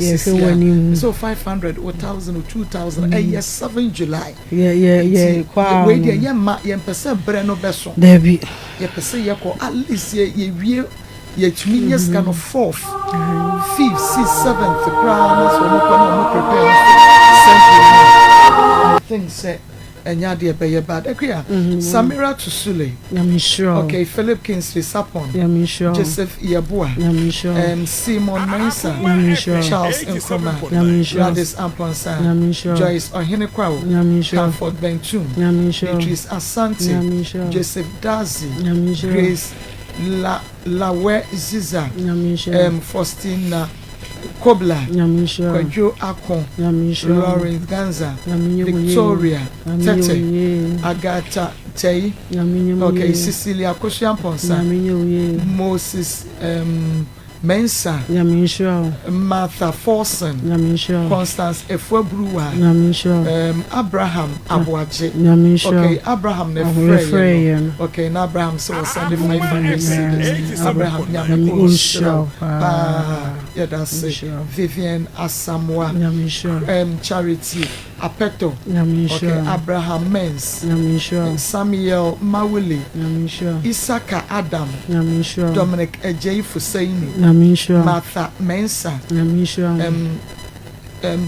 yes when so 500 or 1,000 or 2,000 yes 7 July yeah kwa we dey yema yem pese bre no beso Debbie ye pese ye ko at least ye wie ye tumi yes kind of 4th 5th 6th 7th crown so no prepare things enya de be bad ekria Samira Tusule sure okay Philip Kingsley Sapon sure Joseph Iyabua sure Simon Mensa sure Charles Nkoma sure Gladys Amponsa sure Joyce Ohenekwawo sure Comfort Bentum sure Beatrice Asante sure Joseph Dazi sure Grace Lawe Ziza sure Faustina Kobla Kwadwo Akon Lawrence Ganza Victoria Tete Agatha Tei okay Cecilia Koshiamponsa Moses Mensa, Martha Forson, Constance Efuabruwa, Abraham Abuaje. Okay, Abraham Nefrey. Okay, and Abraham so sending 500 cedis. Abraham Nyamiko. Yeah, that's it. Vivian Asamoah, Charity Apeto. Okay, Abraham Mens, Samuel Mawuli, Isaka Adam, Dominic Ejay Fusaini, Martha Mensa,